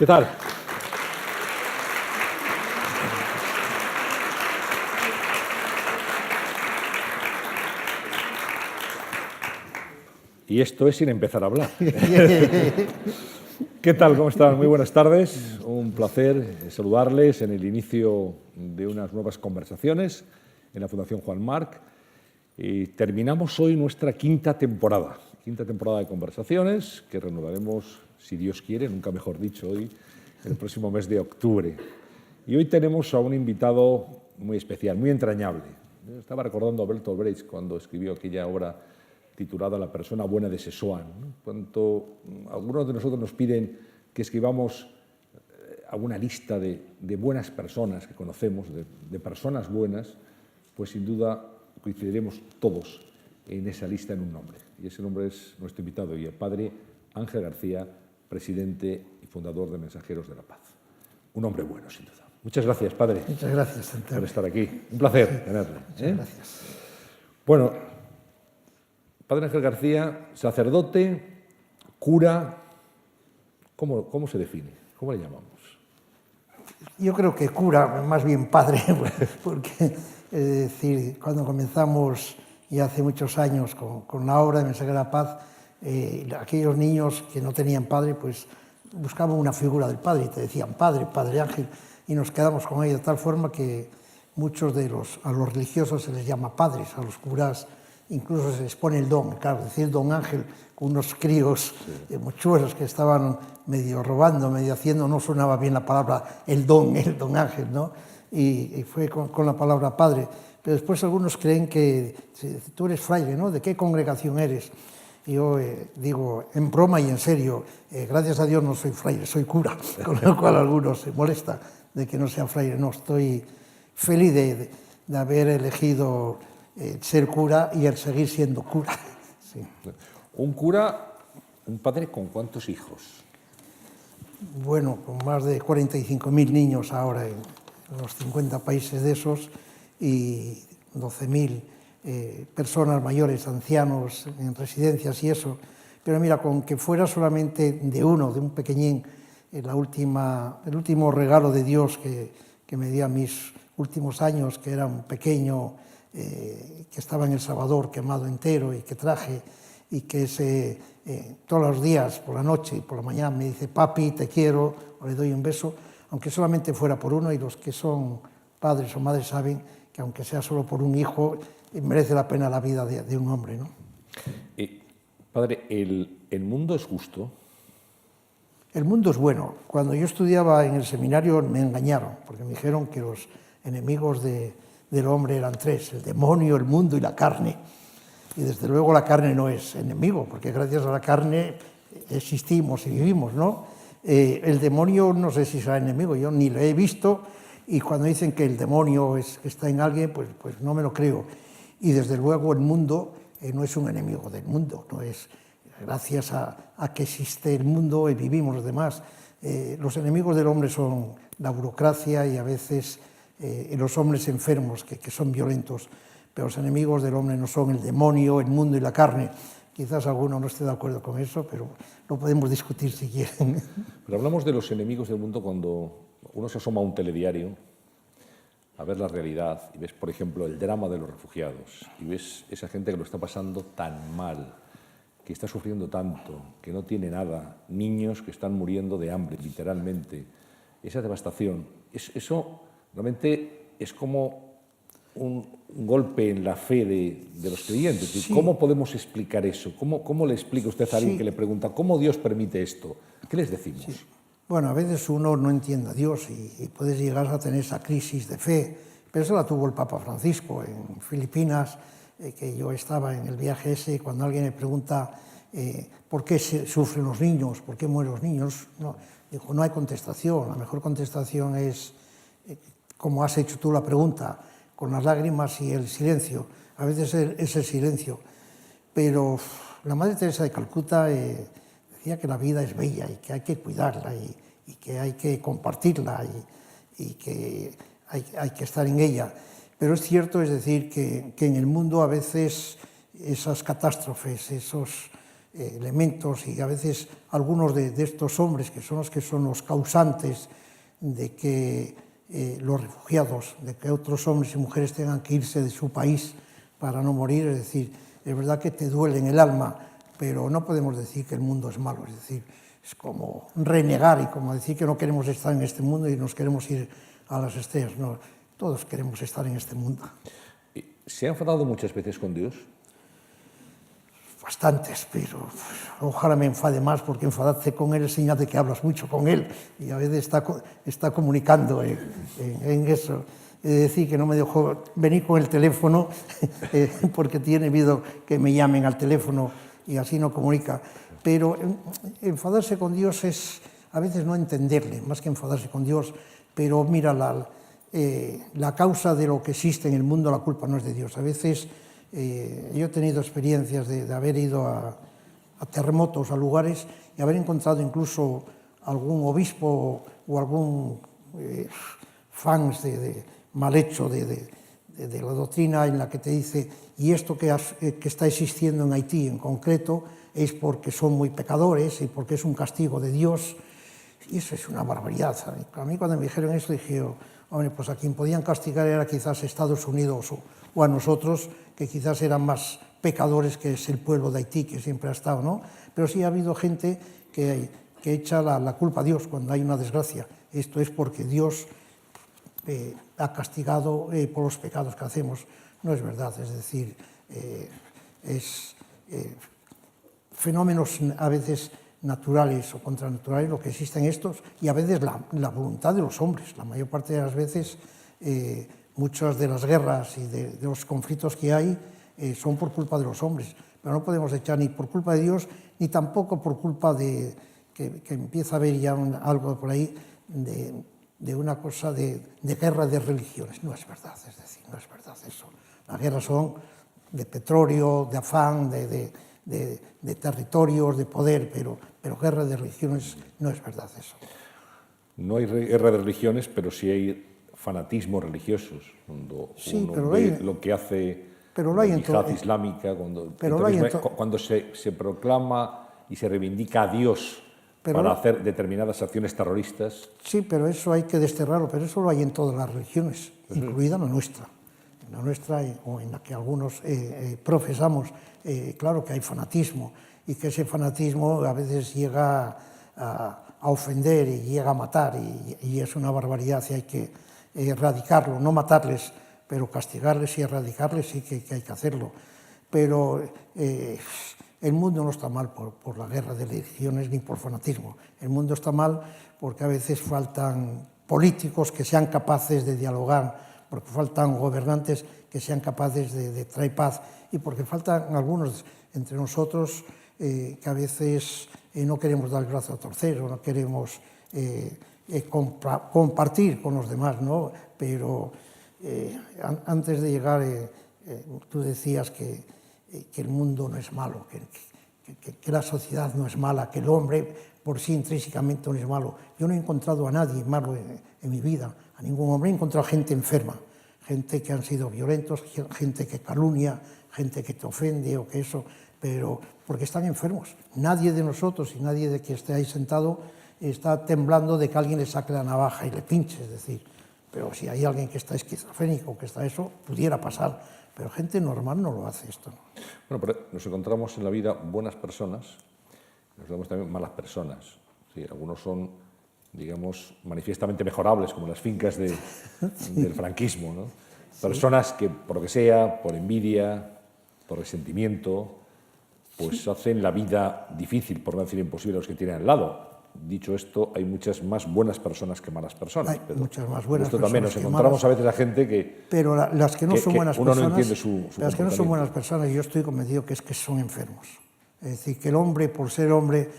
¿Qué tal? Y esto es sin empezar a hablar. ¿Qué tal? ¿Cómo están? Muy buenas tardes. Un placer saludarles en el inicio de unas nuevas conversaciones en la Fundación Juan March. Y terminamos hoy nuestra quinta temporada de conversaciones que renovaremos, si Dios quiere, nunca mejor dicho, hoy, el próximo mes de octubre. Y hoy tenemos a un invitado muy especial, muy entrañable. Yo estaba recordando a Bertolt Brecht cuando escribió aquella obra titulada La persona buena de Sessoan, ¿no? Cuando algunos de nosotros nos piden que escribamos alguna lista de buenas personas que conocemos, de personas buenas, pues sin duda coincidiremos todos en esa lista en un nombre. Y ese nombre es nuestro invitado y el padre Ángel García, presidente y fundador de Mensajeros de la Paz. Un hombre bueno, sin duda. Muchas gracias, padre. Muchas gracias, Santiago, por estar aquí. Un placer tenerle. Muchas gracias. Bueno, padre Ángel García, sacerdote, cura, ¿cómo se define? ¿Cómo le llamamos? Yo creo que cura, más bien padre, porque es decir, cuando comenzamos ya hace muchos años con la obra de Mensajeros de la Paz, aquellos niños que no tenían padre, pues buscaban una figura del padre y te decían padre, padre Ángel, y nos quedamos con ello de tal forma que muchos a los religiosos se les llama padres, a los curas incluso se les pone el don, claro, decir don Ángel con unos críos mochuelos que estaban medio robando, medio haciendo, no sonaba bien la palabra el don Ángel, ¿no? Y fue con la palabra padre. Pero después algunos creen que tú eres fraile, ¿no? ¿De qué congregación eres? Y yo digo, en broma y en serio, gracias a Dios no soy fraile, soy cura, con lo cual algunos se molestan de que no sea fraile. No, estoy feliz de haber elegido ser cura y el seguir siendo cura. Sí. Un cura, un padre con ¿cuántos hijos? Bueno, con más de 45.000 niños ahora en los 50 países de esos y 12.000 personas mayores, ancianos en residencias y eso. Pero mira, con que fuera solamente de un pequeñín, el último regalo de Dios que me dio a mis últimos años, que era un pequeño que estaba en El Salvador quemado entero y que traje y que todos los días, por la noche y por la mañana, me dice papi, te quiero, o le doy un beso, aunque solamente fuera por uno, y los que son padres o madres saben que aunque sea solo por un hijo, merece la pena la vida de un hombre, ¿no? Padre, ¿el mundo es justo? El mundo es bueno. Cuando yo estudiaba en el seminario me engañaron, porque me dijeron que los enemigos del hombre eran tres: el demonio, el mundo y la carne. Y desde luego la carne no es enemigo, porque gracias a la carne existimos y vivimos, ¿no? El demonio no sé si será enemigo, yo ni lo he visto, y cuando dicen que el demonio está en alguien, pues no me lo creo. Y desde luego el mundo no es un enemigo del mundo, no es gracias a que existe el mundo y vivimos los demás. Los enemigos del hombre son la burocracia y a veces los hombres enfermos que son violentos, pero los enemigos del hombre no son el demonio, el mundo y la carne. Quizás alguno no esté de acuerdo con eso, pero lo podemos discutir si quieren. Pero hablamos de los enemigos del mundo cuando uno se asoma a un telediario a ver la realidad y ves, por ejemplo, el drama de los refugiados y ves esa gente que lo está pasando tan mal, que está sufriendo tanto, que no tiene nada, niños que están muriendo de hambre, literalmente. Esa devastación, eso realmente es como un golpe en la fe de los creyentes. Sí. ¿Cómo podemos explicar eso? ¿Cómo le explica usted a alguien que le pregunta cómo Dios permite esto? ¿Qué les decimos? Sí. Bueno, a veces uno no entiende a Dios y puedes llegar a tener esa crisis de fe, pero eso la tuvo el Papa Francisco en Filipinas, que yo estaba en el viaje ese, cuando alguien me pregunta ¿por qué sufren los niños? ¿Por qué mueren los niños? No, dijo, no hay contestación, la mejor contestación es como has hecho tú la pregunta, con las lágrimas y el silencio. A veces es el silencio, pero la Madre Teresa de Calcuta decía que la vida es bella y que hay que cuidarla y que hay que compartirla y que hay que estar en ella. Pero es cierto, es decir, que en el mundo a veces esas catástrofes, elementos, y a veces algunos de estos hombres que son los causantes de que los refugiados, de que otros hombres y mujeres tengan que irse de su país para no morir. Es decir, es verdad que te duele en el alma, pero no podemos decir que el mundo es malo. Es decir, es como renegar y como decir que no queremos estar en este mundo y nos queremos ir a las estrellas. No, todos queremos estar en este mundo. ¿Se ha enfadado muchas veces con Dios? Bastantes, pero ojalá me enfade más, porque enfadarte con Él es señal de que hablas mucho con Él y a veces está comunicando en eso. Es decir, que no me dejó venir con el teléfono porque tiene miedo que me llamen al teléfono y así no comunica. Pero enfadarse con Dios es a veces no entenderle, más que enfadarse con Dios, pero mira, la causa de lo que existe en el mundo, la culpa no es de Dios. A veces yo he tenido experiencias de haber ido a terremotos, a lugares, y haber encontrado incluso algún obispo o algún fans mal hecho de la doctrina, en la que te dice, y esto que está existiendo en Haití en concreto es porque son muy pecadores y porque es un castigo de Dios. Y eso es una barbaridad. A mí cuando me dijeron eso dije, hombre, pues a quien podían castigar era quizás Estados Unidos o a nosotros, que quizás eran más pecadores, que es el pueblo de Haití, que siempre ha estado, ¿no? Pero sí ha habido gente que echa la culpa a Dios cuando hay una desgracia. Esto es porque Dios ha castigado por los pecados que hacemos. No es verdad, es decir, fenómenos a veces naturales o contranaturales lo que existen estos, y a veces la voluntad de los hombres. La mayor parte de las veces muchas de las guerras y de los conflictos que hay son por culpa de los hombres, pero no podemos echar ni por culpa de Dios ni tampoco por culpa de que empieza a haber ya algo por ahí de una cosa de guerra de religiones. No es verdad, es decir, no es verdad eso. Las guerras son de petróleo, de afán, de territorios, de poder, pero guerra de religiones no es verdad eso. No hay guerra de religiones, pero sí hay fanatismos religiosos. Cuando sí, uno ve lo que hace la yihad islámica, cuando se proclama y se reivindica a Dios para hacer determinadas acciones terroristas. Sí, pero eso hay que desterrarlo, pero eso lo hay en todas las religiones, incluida la nuestra. En la nuestra, o en la que algunos profesamos, claro que hay fanatismo, y que ese fanatismo a veces llega a ofender y llega a matar, y es una barbaridad y hay que erradicarlo, no matarles, pero castigarles y erradicarles sí que hay que hacerlo. Pero el mundo no está mal por la guerra de religiones ni por fanatismo. El mundo está mal porque a veces faltan políticos que sean capaces de dialogar, porque faltan gobernantes que sean capaces de traer paz, y porque faltan algunos entre nosotros que a veces no queremos dar el brazo a torcer o no queremos compartir con los demás, ¿no? Pero antes de llegar, tú decías que el mundo no es malo, que la sociedad no es mala, que el hombre por sí intrínsecamente no es malo. Yo no he encontrado a nadie malo en mi vida, a ningún hombre. He encontrado gente enferma, gente que han sido violentos, gente que calumnia, gente que te ofende o que eso, pero porque están enfermos. Nadie de nosotros y nadie de que esté ahí sentado está temblando de que alguien le saque la navaja y le pinche, es decir, pero si hay alguien que está esquizofrénico, que está eso, pudiera pasar, pero gente normal no lo hace esto. Bueno, pero nos encontramos en la vida buenas personas, nos vemos también malas personas. Sí, algunos son, digamos, manifiestamente mejorables, como las fincas del franquismo, ¿no? Sí. Personas que, por lo que sea, por envidia, por resentimiento, pues hacen la vida difícil, por no decir imposible, a los que tienen al lado. Dicho esto, hay muchas más buenas personas que malas personas. Hay muchas más buenas personas. También nos encontramos a veces a gente que... Pero las que no son buenas personas... Uno no entiende su las que no son buenas personas, yo estoy convencido que es que son enfermos. Es decir, que el hombre, por ser hombre,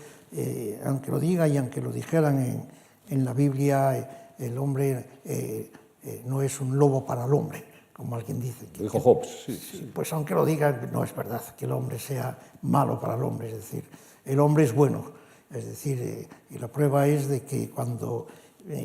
aunque lo diga y aunque lo dijeran en la Biblia, el hombre no es un lobo para el hombre, como alguien dice. Lo dijo Hobbes. Sí. Pues aunque lo diga, no es verdad que el hombre sea malo para el hombre. Es decir, el hombre es bueno. Es decir, y la prueba es de que cuando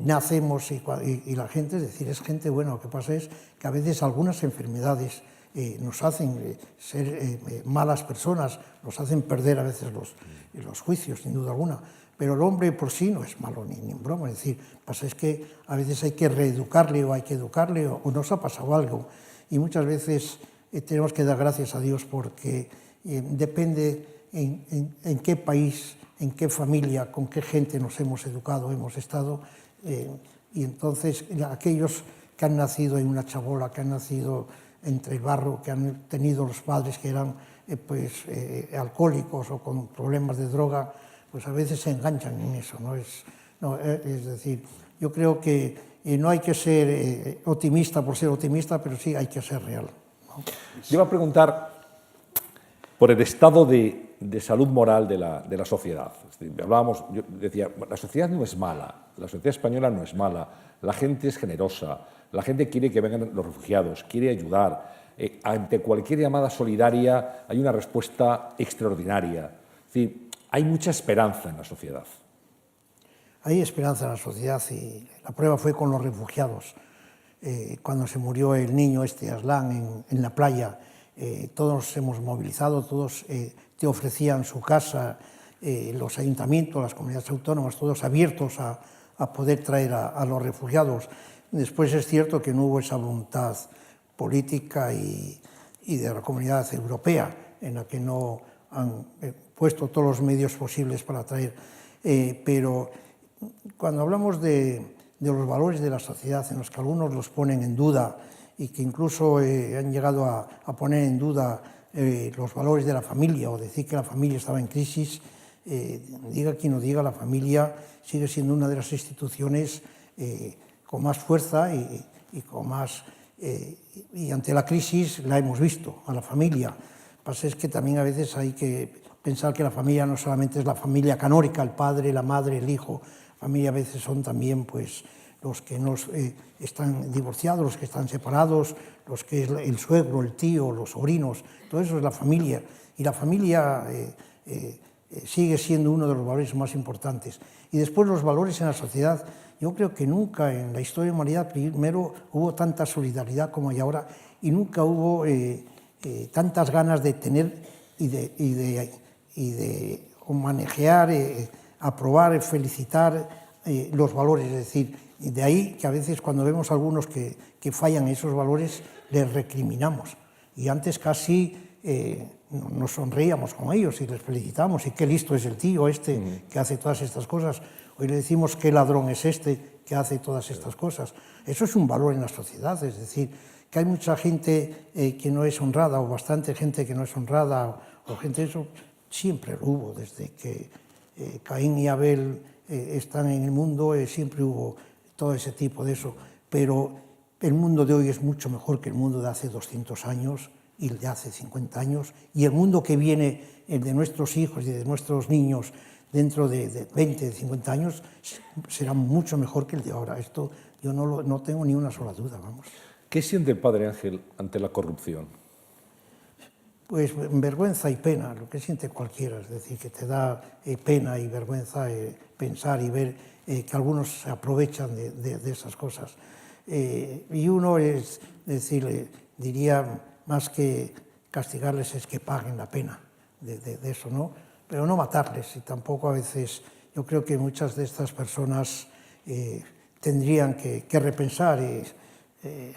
nacemos y la gente, es decir, es gente buena. Lo que pasa es que a veces algunas enfermedades nos hacen ser malas personas, nos hacen perder a veces los juicios, sin duda alguna. Pero el hombre por sí no es malo ni en broma. Es decir, pasa es que a veces hay que reeducarle o hay que educarle o nos ha pasado algo. Y muchas veces tenemos que dar gracias a Dios porque depende en qué país, en qué familia, con qué gente nos hemos educado, hemos estado. Y entonces aquellos que han nacido en una chabola, que han nacido entre el barro, que han tenido los padres que eran alcohólicos o con problemas de droga, pues a veces se enganchan en eso, ¿no? Es decir, yo creo que no hay que ser optimista por ser optimista, pero sí hay que ser real, ¿no? Yo iba a preguntar por el estado de salud moral de la sociedad. Es decir, hablábamos, yo decía, la sociedad no es mala, la sociedad española no es mala, la gente es generosa, la gente quiere que vengan los refugiados, quiere ayudar. Ante cualquier llamada solidaria hay una respuesta extraordinaria. Es decir, hay mucha esperanza en la sociedad. Hay esperanza en la sociedad y la prueba fue con los refugiados. Cuando se murió el niño Aslan en la playa, todos nos hemos movilizado, todos te ofrecían su casa, los ayuntamientos, las comunidades autónomas, todos abiertos a poder traer a los refugiados. Después es cierto que no hubo esa voluntad política y de la comunidad europea, en la que no han puesto todos los medios posibles para traer. Pero cuando hablamos de los valores de la sociedad, en los que algunos los ponen en duda y que incluso han llegado a poner en duda los valores de la familia o decir que la familia estaba en crisis, diga quien lo diga, la familia sigue siendo una de las instituciones con más fuerza y con más... y ante la crisis la hemos visto, a la familia. Lo que pasa es que también a veces hay que pensar que la familia no solamente es la familia canónica, el padre, la madre, el hijo. La familia a veces son también pues, los que no están divorciados, los que están separados, los que es el suegro, el tío, los sobrinos. Todo eso es la familia. Y la familia sigue siendo uno de los valores más importantes. Y después los valores en la sociedad. Yo creo que nunca en la historia de la humanidad primero hubo tanta solidaridad como hay ahora y nunca hubo tantas ganas de tener y de manejar, aprobar, felicitar los valores. Es decir, de ahí que a veces cuando vemos a algunos que fallan esos valores, les recriminamos. Y antes casi nos sonreíamos con ellos y les felicitamos. Y qué listo es el tío este que hace todas estas cosas. Hoy le decimos qué ladrón es este que hace todas estas cosas. Eso es un valor en la sociedad, es decir, que hay mucha gente que no es honrada o bastante gente que no es honrada o gente eso, siempre lo hubo, desde que Caín y Abel están en el mundo, siempre hubo todo ese tipo de eso, pero el mundo de hoy es mucho mejor que el mundo de hace 200 años y el de hace 50 años, y el mundo que viene, el de nuestros hijos y de nuestros niños, dentro de 20, 50 años, será mucho mejor que el de ahora. Esto yo no tengo ni una sola duda, vamos. ¿Qué siente el Padre Ángel ante la corrupción? Pues vergüenza y pena, lo que siente cualquiera, es decir, que te da pena y vergüenza pensar y ver que algunos se aprovechan de esas cosas. Y uno es decir, diría, más que castigarles es que paguen la pena de eso, ¿no? Pero no matarles, y tampoco a veces, yo creo que muchas de estas personas tendrían que repensar. El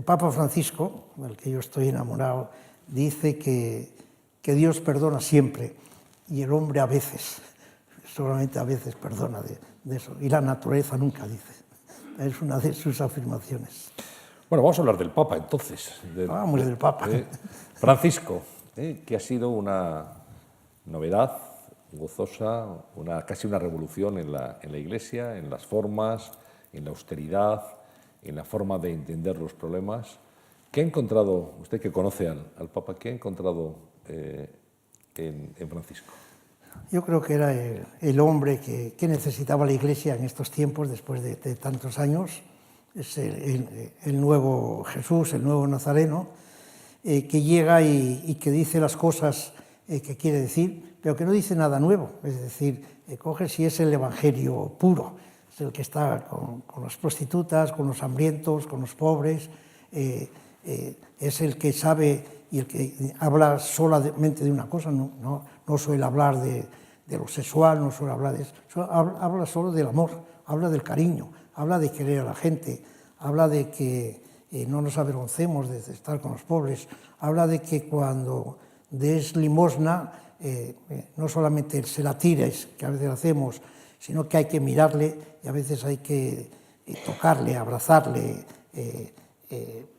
Papa Francisco, del que yo estoy enamorado, dice que Dios perdona siempre y el hombre a veces, solamente a veces perdona de eso, y la naturaleza nunca, dice. Es una de sus afirmaciones. Bueno, vamos a hablar del Papa entonces. Vamos del Papa. Francisco, que ha sido una novedad gozosa, casi una revolución en la Iglesia, en las formas, en la austeridad, en la forma de entender los problemas. ¿Qué ha encontrado, usted que conoce al Papa, qué ha encontrado en Francisco? Yo creo que era el hombre que necesitaba la Iglesia en estos tiempos, después de tantos años. Es el nuevo Jesús, el nuevo Nazareno, que llega y que dice las cosas que quiere decir, pero que no dice nada nuevo. Es decir, coge si es el Evangelio puro, es el que está con las prostitutas, con los hambrientos, con los pobres, es el que sabe y el que habla solamente de una cosa, no suele hablar de lo sexual, no suele hablar de eso, habla solo del amor, habla del cariño, habla de querer a la gente, habla de que no nos avergoncemos de estar con los pobres, habla de que cuando des limosna, no solamente se la tires, que a veces hacemos, sino que hay que mirarle y a veces hay que tocarle, abrazarle,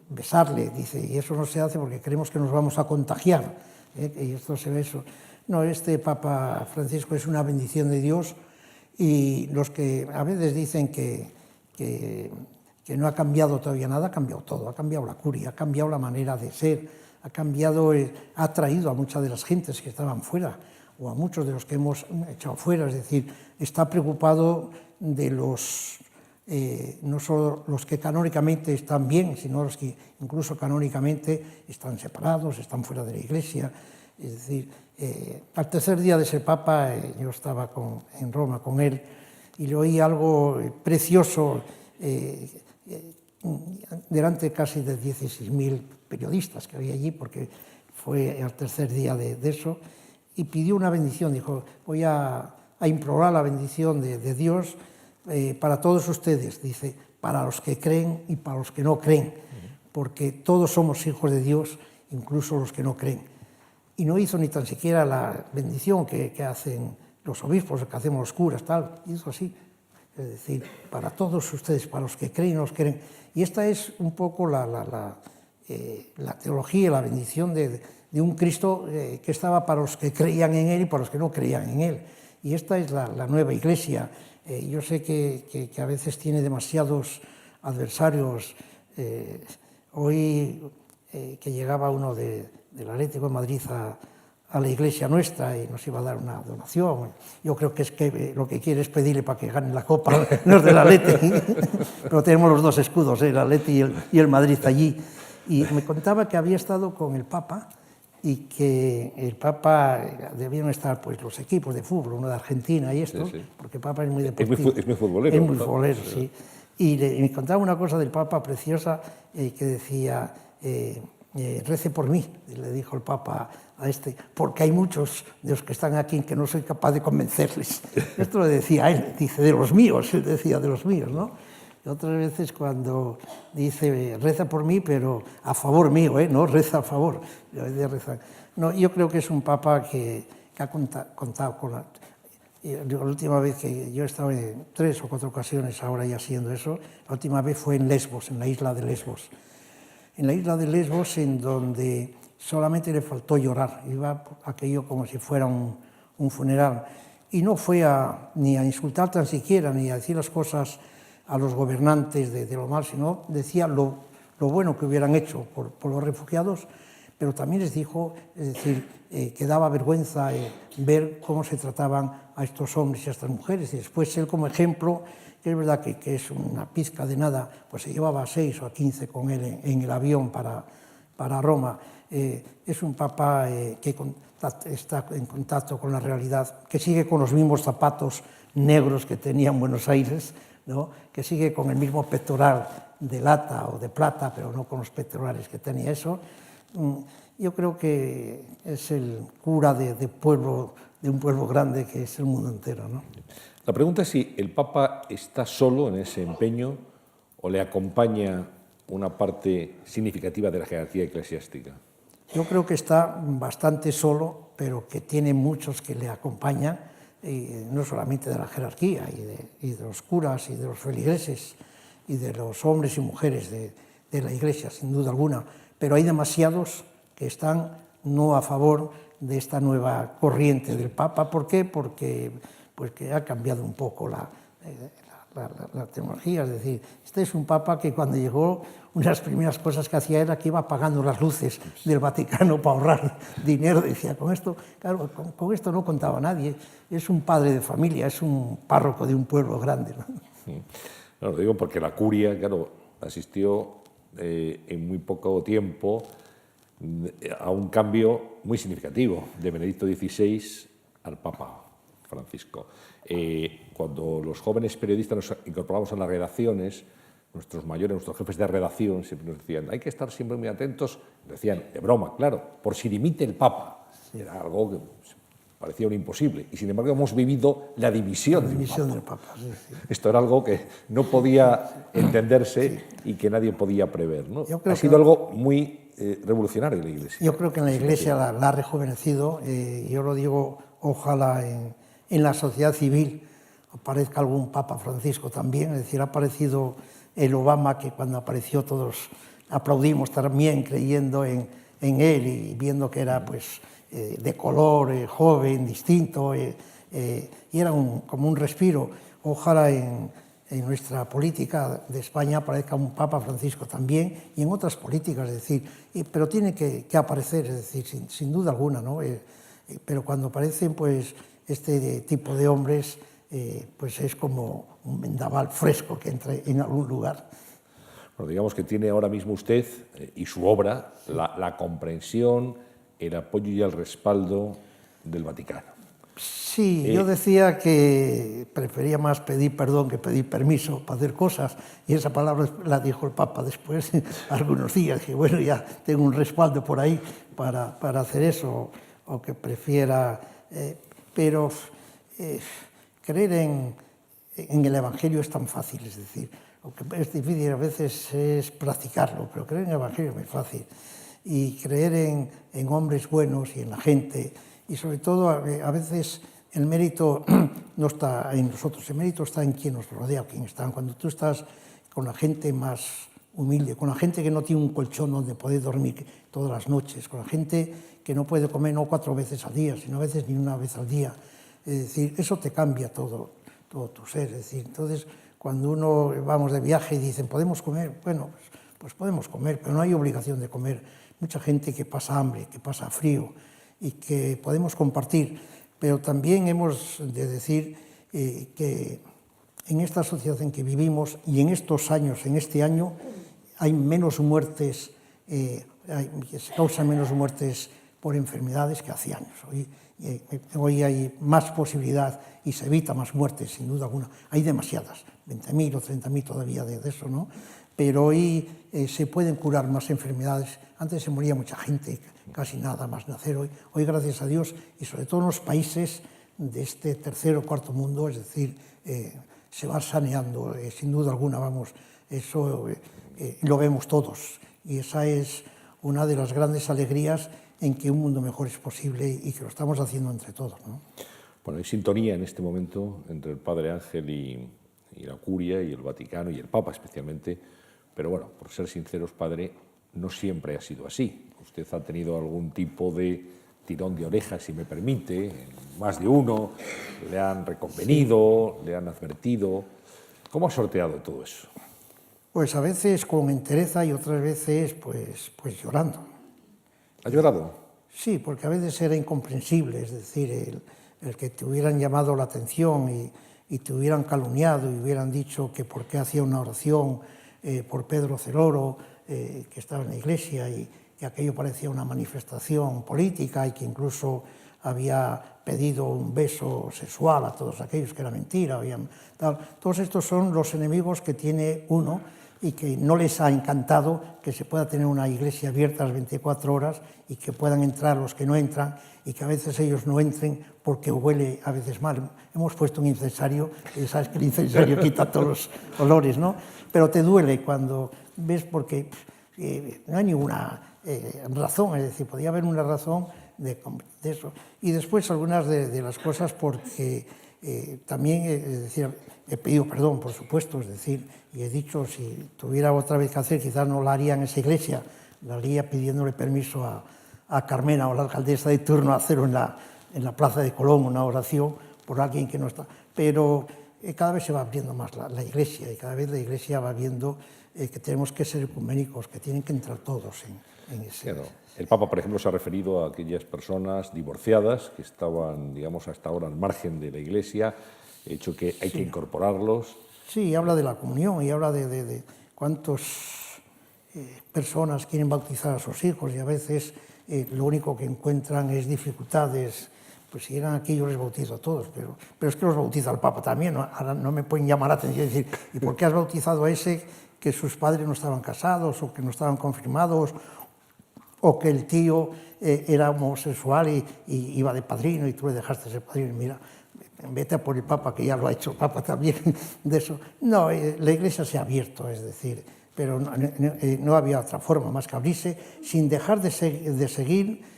besarle, dice, y eso no se hace porque creemos que nos vamos a contagiar, y esto se ve eso. No, este Papa Francisco es una bendición de Dios, y los que a veces dicen que no ha cambiado todavía nada, ha cambiado todo, ha cambiado la curia, ha cambiado la manera de ser, ha cambiado, ha traído a muchas de las gentes que estaban fuera, o a muchos de los que hemos echado fuera, es decir, está preocupado de los, no solo los que canónicamente están bien, sino los que incluso canónicamente están separados, están fuera de la Iglesia. Es decir, al tercer día de ser Papa, yo estaba en Roma con él y le oí algo precioso delante casi de 16.000 periodistas que había allí, porque fue al tercer día de eso, y pidió una bendición, dijo, voy a implorar la bendición de Dios para todos ustedes, dice, para los que creen y para los que no creen, porque todos somos hijos de Dios, incluso los que no creen. Y no hizo ni tan siquiera la bendición que hacen los obispos, que hacemos los curas, tal, hizo así, es decir, para todos ustedes, para los que creen y no los creen. Y esta es un poco la teología, la bendición de un Cristo que estaba para los que creían en Él y para los que no creían en Él. Y esta es la nueva Iglesia. Yo sé que a veces tiene demasiados adversarios. Hoy que llegaba uno del Atlético de Madrid a la iglesia nuestra y nos iba a dar una donación. Yo creo que es que lo que quiere es pedirle para que gane la Copa, no es del Atleti, pero tenemos los dos escudos, el Atleti y el Madrid allí. Y me contaba que había estado con el Papa y que el Papa debían estar pues los equipos de fútbol, uno de Argentina y esto, sí, sí. Porque el Papa es muy deportivo. Es muy futbolero. Es muy futbolero, sí. Y me contaba una cosa del Papa preciosa que decía, rece por mí, le dijo el Papa a este, porque hay muchos de los que están aquí que no soy capaz de convencerles. Esto lo decía él, dice, de los míos, él decía de los míos, ¿no? Y otras veces cuando dice, reza por mí, pero a favor mío, no reza a favor. No, yo creo que es un Papa que ha contado con la última vez que yo he estado en 3 o 4 ocasiones ahora ya haciendo eso, la última vez fue en Lesbos, en la isla de Lesbos. En la isla de Lesbos, en donde solamente le faltó llorar, iba aquello como si fuera un funeral. Y no fue ni a insultar tan siquiera, ni a decir las cosas a los gobernantes de lo mal, sino decía lo bueno que hubieran hecho por los refugiados, pero también les dijo, es decir, que daba vergüenza ver cómo se trataban a estos hombres y a estas mujeres. Y después él como ejemplo, que es verdad que es una pizca de nada, pues se llevaba a 6 o a 15 con él en el avión para Roma. Es un Papa que está en contacto con la realidad, que sigue con los mismos zapatos negros que tenía en Buenos Aires, ¿no? Que sigue con el mismo pectoral de lata o de plata, pero no con los pectorales que tenía eso. Yo creo que es el cura de un pueblo grande que es el mundo entero, ¿no? La pregunta es si el Papa está solo en ese empeño o le acompaña una parte significativa de la jerarquía eclesiástica. Yo creo que está bastante solo, pero que tiene muchos que le acompañan, no solamente de la jerarquía, y de los curas, y de los feligreses, y de los hombres y mujeres de la Iglesia, sin duda alguna, pero hay demasiados que están no a favor de esta nueva corriente del Papa. ¿Por qué? Porque ha cambiado un poco la tecnología, es decir, este es un Papa que cuando llegó, una de las primeras cosas que hacía era que iba apagando las luces del Vaticano para ahorrar dinero. Decía, con esto, claro, con esto no contaba nadie, es un padre de familia, es un párroco de un pueblo grande, ¿no? No, lo digo porque la curia, claro, asistió en muy poco tiempo a un cambio muy significativo de Benedicto XVI al Papa Francisco. Cuando los jóvenes periodistas nos incorporamos a las redacciones, nuestros mayores, nuestros jefes de redacción, siempre nos decían, hay que estar siempre muy atentos, decían, de broma, claro, por si dimite el Papa. Era algo que parecía un imposible. Y sin embargo hemos vivido la dimisión del Papa. Sí, sí. Esto era algo que no podía entenderse y que nadie podía prever, ¿no? Ha sido algo muy revolucionario en la Iglesia. Yo creo que en la Iglesia la ha rejuvenecido. Yo lo digo, ojalá en la sociedad civil aparezca algún Papa Francisco también. Es decir, ha aparecido el Obama, que cuando apareció todos aplaudimos también creyendo en él y viendo que era pues de color, joven, distinto, y era como un respiro. Ojalá en nuestra política de España aparezca un Papa Francisco también, y en otras políticas, es decir, pero tiene que aparecer, es decir, sin duda alguna, ¿no? Pero cuando aparecen pues este tipo de hombres, pues es como un vendaval fresco que entra en algún lugar. Bueno, digamos que tiene ahora mismo usted y su obra la comprensión, el apoyo y el respaldo del Vaticano. Sí, yo decía que prefería más pedir perdón que pedir permiso para hacer cosas, y esa palabra la dijo el Papa después, algunos días, que bueno, ya tengo un respaldo por ahí para hacer eso, o que prefiera, pero creer en el Evangelio es tan fácil, es decir, lo que es difícil a veces es practicarlo, pero creer en el Evangelio es muy fácil. Y creer en hombres buenos y en la gente, y sobre todo a veces el mérito no está en nosotros, el mérito está en quien nos rodea, quien está. Cuando tú estás con la gente más humilde, con la gente que no tiene un colchón donde poder dormir todas las noches, con la gente que no puede comer no 4 veces al día, sino a veces ni una vez al día, es decir, eso te cambia todo tu ser. Es decir, entonces cuando uno vamos de viaje y dicen, ¿podemos comer? Bueno, pues podemos comer, pero no hay obligación de comer. Mucha gente que pasa hambre, que pasa frío, y que podemos compartir, pero también hemos de decir que en esta sociedad en que vivimos y en estos años, en este año, hay menos muertes, se causan menos muertes por enfermedades que hace años. Hoy hay más posibilidad y se evita más muertes, sin duda alguna. Hay demasiadas, 20.000 o 30.000 todavía de eso, ¿no? Pero hoy se pueden curar más enfermedades. Antes se moría mucha gente, casi nada más nacer. Hoy gracias a Dios, y sobre todo en los países de este tercer o cuarto mundo, es decir, se va saneando, sin duda alguna, vamos, eso lo vemos todos. Y esa es una de las grandes alegrías en que un mundo mejor es posible y que lo estamos haciendo entre todos, ¿no? Bueno, hay sintonía en este momento entre el Padre Ángel y la Curia y el Vaticano y el Papa especialmente, pero bueno, por ser sinceros, Padre, no siempre ha sido así. Usted ha tenido algún tipo de tirón de orejas, si me permite, más de uno, le han reconvenido, le han advertido. ¿Cómo ha sorteado todo eso? Pues a veces con entereza y otras veces pues llorando. ¿Ha llorado? Sí, porque a veces era incomprensible, es decir, el que te hubieran llamado la atención y te hubieran calumniado y hubieran dicho que por qué hacía una oración por Pedro Celoro, que estaba en la iglesia, y que aquello parecía una manifestación política y que incluso había pedido un beso sexual a todos aquellos, que era mentira. Todos estos son los enemigos que tiene uno y que no les ha encantado que se pueda tener una iglesia abierta las 24 horas y que puedan entrar los que no entran y que a veces ellos no entren porque huele a veces mal. Hemos puesto un incensario y sabes que el incensario quita todos los olores, ¿no? Pero te duele cuando ves, porque no hay ninguna razón, es decir, podía haber una razón de eso. Y después algunas de las cosas porque también, es decir, he pedido perdón, por supuesto, es decir, y he dicho, si tuviera otra vez que hacer, quizás no la haría en esa iglesia, la haría pidiéndole permiso a Carmena o la alcaldesa de turno a hacer en la Plaza de Colón una oración por alguien que no está. Pero cada vez se va abriendo más la iglesia, y cada vez la iglesia va viendo que tenemos que ser ecuménicos, que tienen que entrar todos en ese... Claro. El Papa, por ejemplo, se ha referido a aquellas personas divorciadas que estaban, digamos, hasta ahora al margen de la iglesia, hecho que hay que incorporarlos. Sí, habla de la comunión y habla de cuántas personas quieren bautizar a sus hijos, y a veces lo único que encuentran es dificultades pues si llegan aquí yo les bautizo a todos, pero es que los bautiza el Papa también, ¿no? Ahora no me pueden llamar la atención y decir, ¿y por qué has bautizado a ese que sus padres no estaban casados o que no estaban confirmados o que el tío era homosexual y iba de padrino y tú le dejaste ser padrino? Mira, vete a por el Papa, que ya lo ha hecho el Papa también de eso. No, la Iglesia se ha abierto, es decir, pero no había otra forma más que abrirse sin dejar de seguir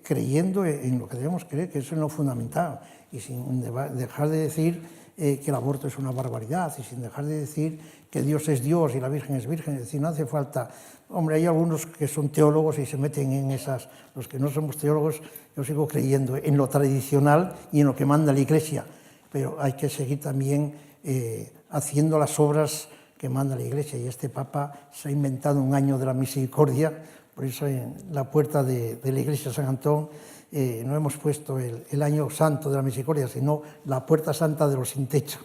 creyendo en lo que debemos creer, que eso es lo fundamental, y sin dejar de decir que el aborto es una barbaridad, y sin dejar de decir que Dios es Dios y la Virgen es Virgen. Es decir, no hace falta... Hombre, hay algunos que son teólogos y se meten en esas... Los que no somos teólogos, yo sigo creyendo en lo tradicional y en lo que manda la Iglesia, pero hay que seguir también haciendo las obras que manda la Iglesia, y este Papa se ha inventado un año de la misericordia. Por eso en la puerta de la iglesia de San Antón no hemos puesto el año santo de la misericordia, sino la puerta santa de los sin techo,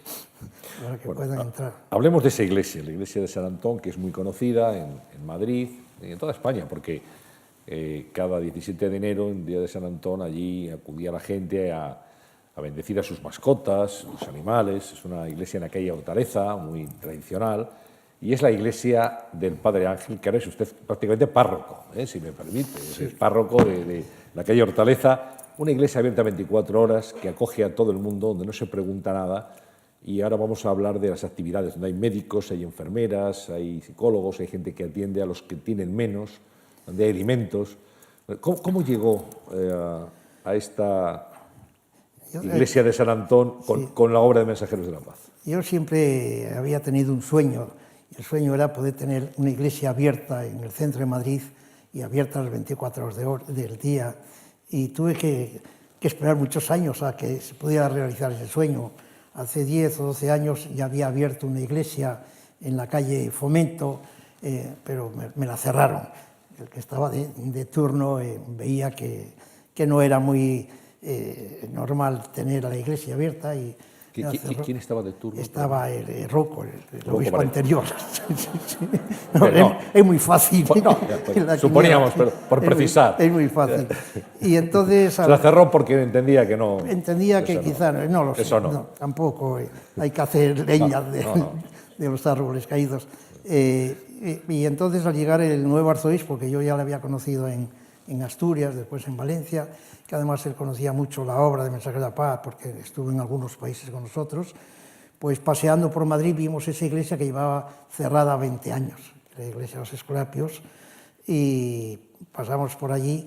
para que puedan entrar. Hablemos de esa iglesia, la iglesia de San Antón, que es muy conocida en Madrid y en toda España, porque cada 17 de enero, en día de San Antón, allí acudía la gente a bendecir a sus mascotas, los animales. Es una iglesia en aquella Hortaleza, muy tradicional. Y es la iglesia del Padre Ángel, que ahora es usted prácticamente párroco, si me permite. Sí. Es párroco de la calle Hortaleza, una iglesia abierta 24 horas que acoge a todo el mundo, donde no se pregunta nada. Y ahora vamos a hablar de las actividades, donde hay médicos, hay enfermeras, hay psicólogos, hay gente que atiende a los que tienen menos, donde hay alimentos. ¿Cómo llegó a esta iglesia de San Antón con la obra de Mensajeros de la Paz? Yo siempre había tenido un sueño. El sueño era poder tener una iglesia abierta en el centro de Madrid y abierta las 24 horas del día. Y tuve que esperar muchos años a que se pudiera realizar ese sueño. Hace 10 o 12 años ya había abierto una iglesia en la calle Fomento, pero me la cerraron. El que estaba de turno veía que no era muy normal tener a la iglesia abierta y ¿Quién estaba de turno? Estaba el Rocco, el obispo anterior. No, es muy fácil. Suponíamos, pero por precisar. Es muy fácil. Y entonces... Se la cerró porque entendía que no... Entendía que quizá... No lo sé. Eso no. Tampoco hay que hacer leña de los árboles caídos. Y entonces al llegar el nuevo arzobispo, que yo ya le había conocido en Asturias, después en Valencia, que además él conocía mucho la obra de Mensajeros de la Paz, porque estuvo en algunos países con nosotros, pues paseando por Madrid vimos esa iglesia que llevaba cerrada 20 años, la iglesia de los Escolapios, y pasamos por allí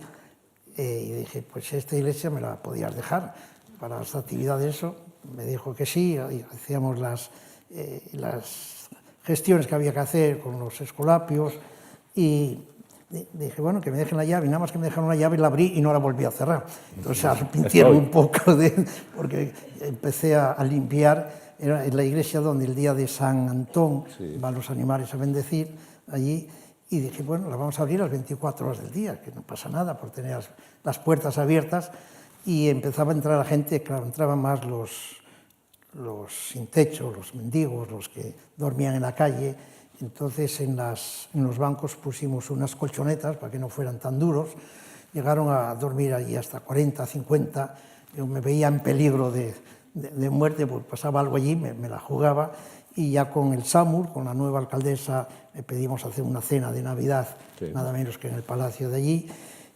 y dije, pues esta iglesia me la podías dejar para las actividades. Eso me dijo que sí, y hacíamos las gestiones que había que hacer con los Escolapios, y dije, bueno, que me dejen la llave, y nada más que me dejaron la llave la abrí y no la volví a cerrar. Entonces se arrepintieron un poco, porque empecé a limpiar. Era en la iglesia donde el día de San Antón van los animales a bendecir allí, y dije, bueno, la vamos a abrir las 24 horas del día, que no pasa nada por tener las puertas abiertas, y empezaba a entrar la gente. Claro, entraban más los sin techo, los mendigos, los que dormían en la calle. Entonces en los bancos pusimos unas colchonetas para que no fueran tan duros. Llegaron a dormir allí hasta 40, 50. Yo me veía en peligro de muerte, porque pasaba algo allí, me la jugaba. Y ya con el SAMUR, con la nueva alcaldesa, le pedimos hacer una cena de Navidad, nada menos que en el palacio de allí.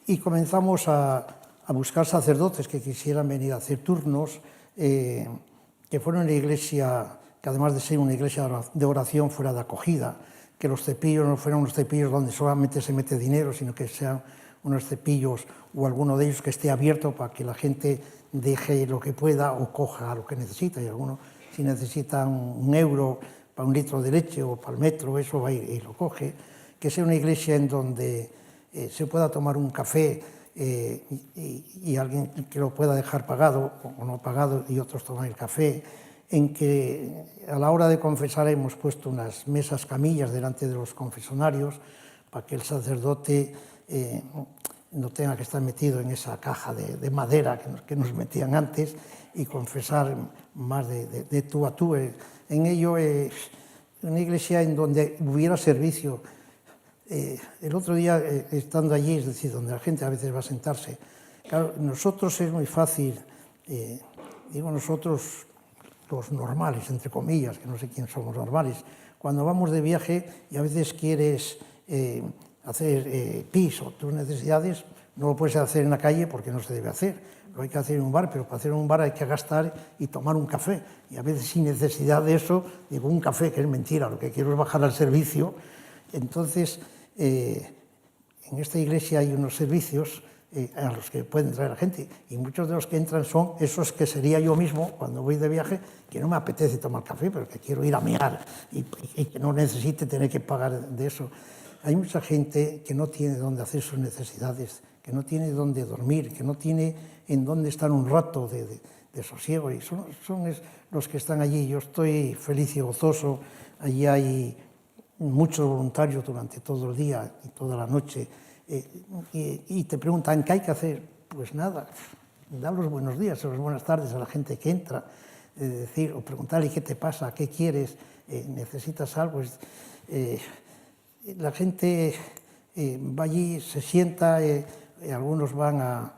Y comenzamos a buscar sacerdotes que quisieran venir a hacer turnos, que fueron en la iglesia, que además de ser una iglesia de oración, fuera de acogida, que los cepillos no fueran unos cepillos donde solamente se mete dinero, sino que sean unos cepillos o alguno de ellos que esté abierto para que la gente deje lo que pueda o coja lo que necesita. Y alguno, si necesita un euro para un litro de leche o para el metro, eso va y lo coge. Que sea una iglesia en donde se pueda tomar un café y alguien que lo pueda dejar pagado o no pagado y otros toman el café. En que a la hora de confesar hemos puesto unas mesas camillas delante de los confesonarios para que el sacerdote no tenga que estar metido en esa caja de madera que nos metían antes, y confesar más de tú a tú. En ello es una iglesia en donde hubiera servicio. El otro día, estando allí, es decir, donde la gente a veces va a sentarse, claro, nosotros es muy fácil Digo nosotros, los normales, entre comillas, que no sé quién somos normales, cuando vamos de viaje y a veces quieres hacer pis o tus necesidades, no lo puedes hacer en la calle porque no se debe hacer. Lo hay que hacer en un bar, pero para hacer en un bar hay que gastar y tomar un café. Y a veces sin necesidad de eso, digo un café, que es mentira, lo que quiero es bajar al servicio. Entonces, en esta iglesia hay unos servicios a los que pueden traer a gente, y muchos de los que entran son esos que sería yo mismo cuando voy de viaje, que no me apetece tomar café, pero que quiero ir a mear y que no necesite tener que pagar de eso. Hay mucha gente que no tiene dónde hacer sus necesidades, que no tiene dónde dormir, que no tiene en dónde estar un rato de sosiego, y son los que están allí. Yo estoy feliz y gozoso. Allí hay muchos voluntarios durante todo el día y toda la noche, y te preguntan ¿qué hay que hacer? Pues nada, dar los buenos días o las buenas tardes a la gente que entra, decir, o preguntarle qué te pasa, qué quieres, necesitas algo. La gente va allí, se sienta, algunos van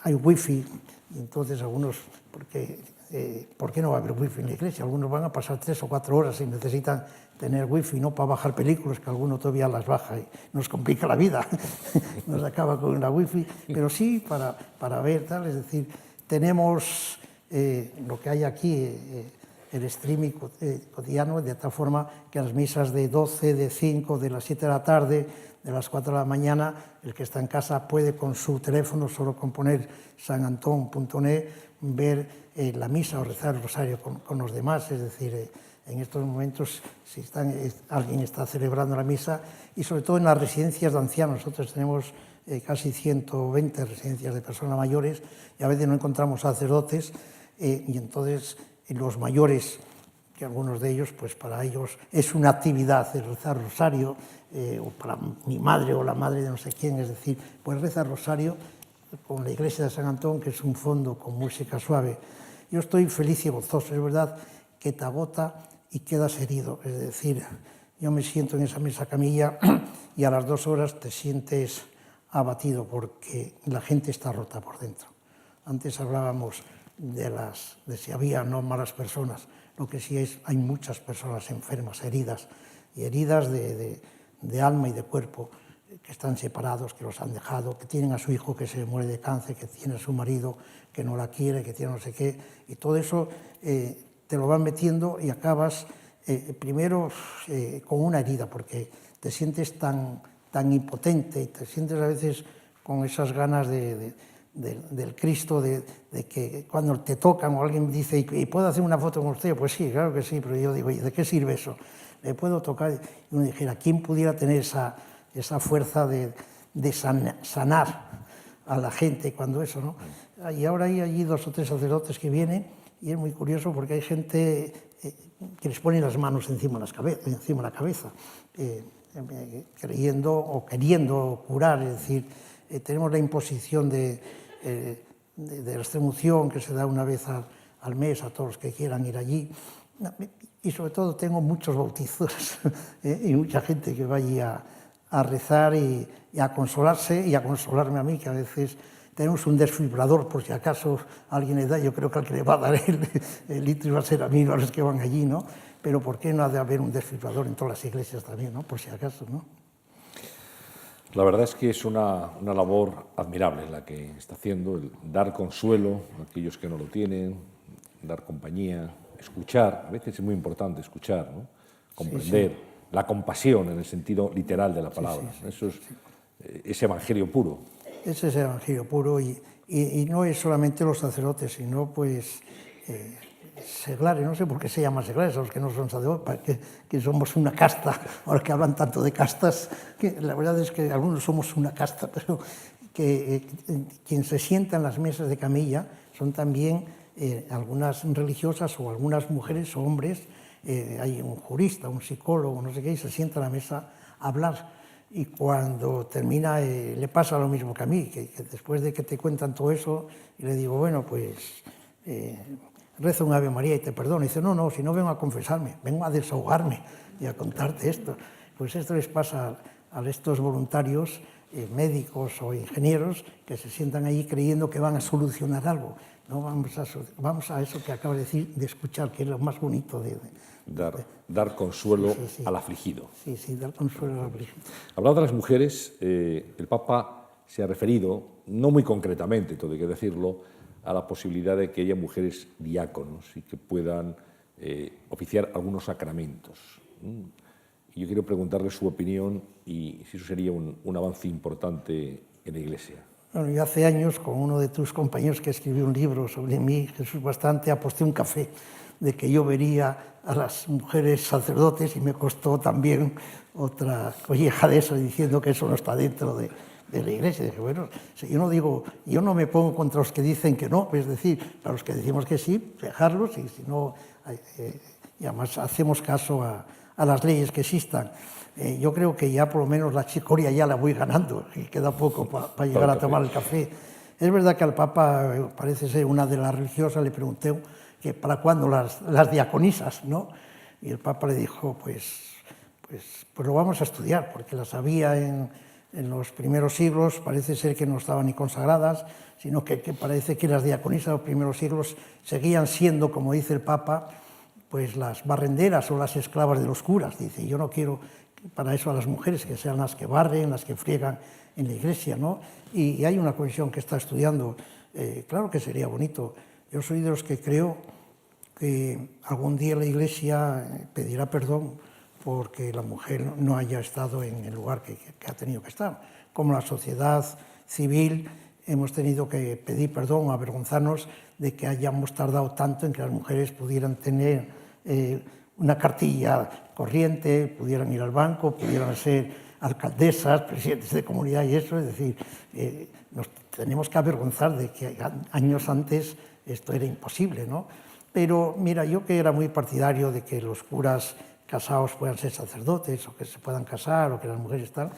hay wifi, y entonces algunos, ¿por qué no va a haber wifi en la iglesia? Algunos van a pasar 3 o 4 horas y necesitan tener wifi, no para bajar películas, que alguno todavía las baja y nos complica la vida, nos acaba con la wifi, pero sí para ver, tal. Es decir, tenemos lo que hay aquí, el streaming cotidiano, de tal forma que las misas de 12, de 5, de las 7 de la tarde, de las 4 de la mañana, el que está en casa puede con su teléfono, solo con poner sanantón.net, ver la misa o rezar el rosario con los demás. Es decir, en estos momentos, si alguien está celebrando la misa, y sobre todo en las residencias de ancianos. Nosotros tenemos casi 120 residencias de personas mayores, y a veces no encontramos sacerdotes, y entonces los mayores, que algunos de ellos, pues para ellos es una actividad el rezar rosario, o para mi madre o la madre de no sé quién, es decir, pues rezar rosario con la iglesia de San Antón, que es un fondo con música suave. Yo estoy feliz y gozoso. Es verdad que te agota y quedas herido, es decir, yo me siento en esa mesa camilla y a las 2 horas te sientes abatido porque la gente está rota por dentro. Antes hablábamos de si había no malas personas, lo que sí hay muchas personas enfermas, heridas, y heridas de alma y de cuerpo, que están separados, que los han dejado, que tienen a su hijo que se muere de cáncer, que tiene a su marido que no la quiere, que tiene no sé qué, y todo eso te lo van metiendo y acabas primero con una herida, porque te sientes tan impotente y te sientes a veces con esas ganas del Cristo, de que cuando te tocan o alguien dice, ¿y puedo hacer una foto con usted? Pues sí, claro que sí, pero yo digo, ¿y de qué sirve eso? ¿Le puedo tocar? Y uno dijera, ¿quién pudiera tener esa fuerza de sanar a la gente cuando eso, ¿no? Y ahora hay allí 2 o 3 sacerdotes que vienen, y es muy curioso porque hay gente que les pone las manos encima de la cabeza, creyendo o queriendo curar. Es decir, tenemos la imposición de la extremunción, que se da una vez al mes a todos los que quieran ir allí, y sobre todo tengo muchos bautizos y mucha gente que va allí a rezar y a consolarse y a consolarme a mí, que a veces tenemos un desfibrilador por si acaso alguien le da. Yo creo que al que le va a dar el litro va a ser a mí, no a los que van allí, ¿no? Pero ¿por qué no ha de haber un desfibrilador en todas las iglesias también, ¿no? Por si acaso, ¿no? La verdad es que es una labor admirable la que está haciendo, el dar consuelo a aquellos que no lo tienen, dar compañía, escuchar. A veces es muy importante escuchar, ¿no? Comprender, sí. La compasión en el sentido literal de la palabra. Sí. Eso es evangelio puro. Ese es el evangelio puro, y no es solamente los sacerdotes, sino pues seglares. No sé por qué se llaman seglares a los que no son sacerdotes, que somos una casta, ahora que hablan tanto de castas, que la verdad es que algunos somos una casta, pero que quien se sienta en las mesas de camilla son también algunas religiosas o algunas mujeres o hombres. Hay un jurista, un psicólogo, no sé qué, y se sienta a la mesa a hablar. Y cuando termina, le pasa lo mismo que a mí, que después de que te cuentan todo eso, y le digo, bueno, pues reza un Ave María y te perdono. Y dice, no, si no vengo a confesarme, vengo a desahogarme y a contarte esto. Pues esto les pasa a estos voluntarios, médicos o ingenieros, que se sientan ahí creyendo que van a solucionar algo. No vamos a eso que acabo de decir, de escuchar, que es lo más bonito de dar consuelo al afligido. Sí, dar consuelo al afligido. Hablando de las mujeres, el Papa se ha referido, no muy concretamente, todo hay que decirlo, a la posibilidad de que haya mujeres diáconos y que puedan oficiar algunos sacramentos. Y yo quiero preguntarle su opinión y si eso sería un avance importante en la Iglesia. Bueno, yo hace años, con uno de tus compañeros que escribió un libro sobre mí, Jesús Bastante, aposté un café de que yo vería a las mujeres sacerdotes y me costó también otra colleja de eso, diciendo que eso no está dentro de la Iglesia. Dije, bueno, si yo no me pongo contra los que dicen que no, es decir, para los que decimos que sí, dejarlos, y si no, y además hacemos caso a las leyes que existan. Yo creo que ya por lo menos la chicoria ya la voy ganando, y queda poco para llegar a tomar el café. Es verdad que al Papa, parece ser una de las religiosas, le pregunté que para cuándo las diaconisas, ¿no? Y el Papa le dijo, pues lo vamos a estudiar, porque las había en los primeros siglos, parece ser que no estaban ni consagradas, sino que parece que las diaconisas de los primeros siglos seguían siendo, como dice el Papa, pues las barrenderas o las esclavas de los curas. Dice, yo no quiero para eso a las mujeres, que sean las que barren, las que friegan en la Iglesia, ¿no? Y hay una comisión que está estudiando, claro que sería bonito. Yo soy de los que creo que algún día la Iglesia pedirá perdón porque la mujer no haya estado en el lugar que ha tenido que estar. Como la sociedad civil hemos tenido que pedir perdón o avergonzarnos de que hayamos tardado tanto en que las mujeres pudieran tener una cartilla corriente, pudieran ir al banco, pudieran ser alcaldesas, presidentes de comunidad y eso. Es decir, nos tenemos que avergonzar de que años antes esto era imposible, ¿no? Pero mira, yo que era muy partidario de que los curas casados puedan ser sacerdotes o que se puedan casar o que las mujeres tal,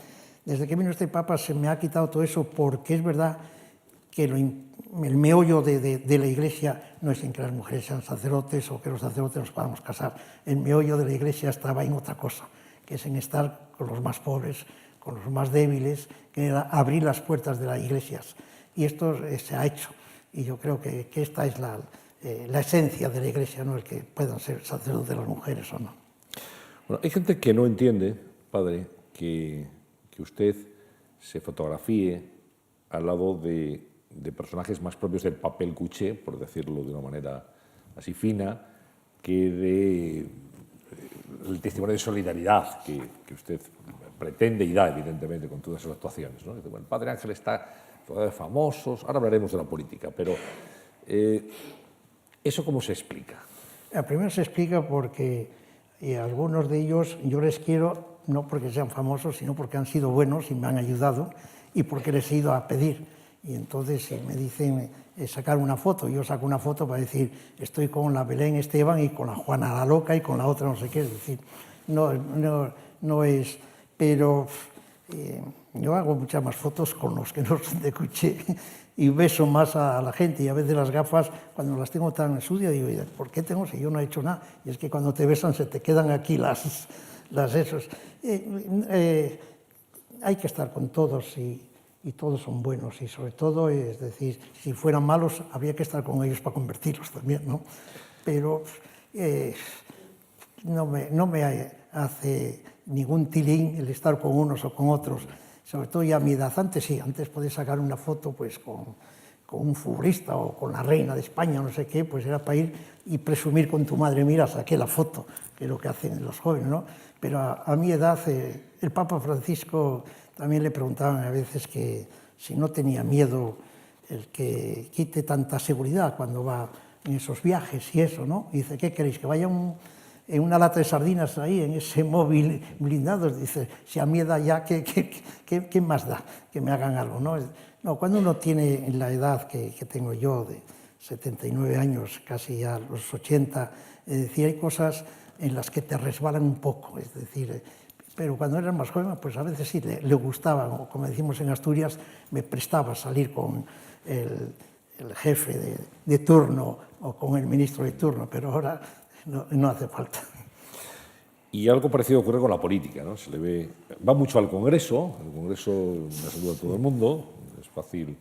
desde que vino este Papa se me ha quitado todo eso, porque es verdad que el meollo de la Iglesia no es en que las mujeres sean sacerdotes o que los sacerdotes nos podamos casar. El meollo de la Iglesia estaba en otra cosa, que es en estar con los más pobres, con los más débiles, que era abrir las puertas de las iglesias. Y esto se ha hecho. Y yo creo que esta es la esencia de la Iglesia, no el que puedan ser sacerdotes las mujeres o no. Bueno, hay gente que no entiende, padre, que usted se fotografíe al lado de personajes más propios del papel cuché, por decirlo de una manera así fina, que el testimonio de solidaridad que usted pretende y da, evidentemente, con todas esas actuaciones, ¿no? Bueno, el Padre Ángel está rodeado de famosos, ahora hablaremos de la política, pero ¿eso cómo se explica? Primero se explica porque algunos de ellos yo les quiero, no porque sean famosos, sino porque han sido buenos y me han ayudado y porque les he ido a pedir. Y entonces si me dicen sacar una foto, yo saco una foto para decir estoy con la Belén Esteban y con la Juana la Loca y con la otra no sé qué, es decir, no es, pero yo hago muchas más fotos con los que no son de cuché y beso más a la gente, y a veces las gafas cuando las tengo tan sucias digo, ¿por qué tengo si yo no he hecho nada? Y es que cuando te besan se te quedan aquí las esos. Hay que estar con todos y todos son buenos, y sobre todo, es decir, si fueran malos habría que estar con ellos para convertirlos también, ¿no? Pero no me hace ningún tilín el estar con unos o con otros, sobre todo ya a mi edad. Antes sí, antes podías sacar una foto pues con un futbolista o con la reina de España, no sé qué, pues era para ir y presumir con tu madre, mira, saqué la foto, que es lo que hacen los jóvenes, ¿no? Pero a mi edad, el Papa Francisco también le preguntaban a veces que si no tenía miedo el que quite tanta seguridad cuando va en esos viajes y eso, ¿no? Y dice, ¿qué queréis? ¿Que vaya en una lata de sardinas ahí, en ese móvil blindado? Dice, si a mí da ya, ¿qué más da que me hagan algo, ¿no? No, cuando uno tiene la edad que tengo yo, de 79 años, casi a los 80, es decir, hay cosas en las que te resbalan un poco, es decir, pero cuando eras más joven, pues a veces sí le gustaba, o como decimos en Asturias, me prestaba salir con el jefe de turno o con el ministro de turno, pero ahora no hace falta. Y algo parecido ocurre con la política, ¿no? Se le ve, va mucho al Congreso, el Congreso me saluda a todo el mundo, es fácil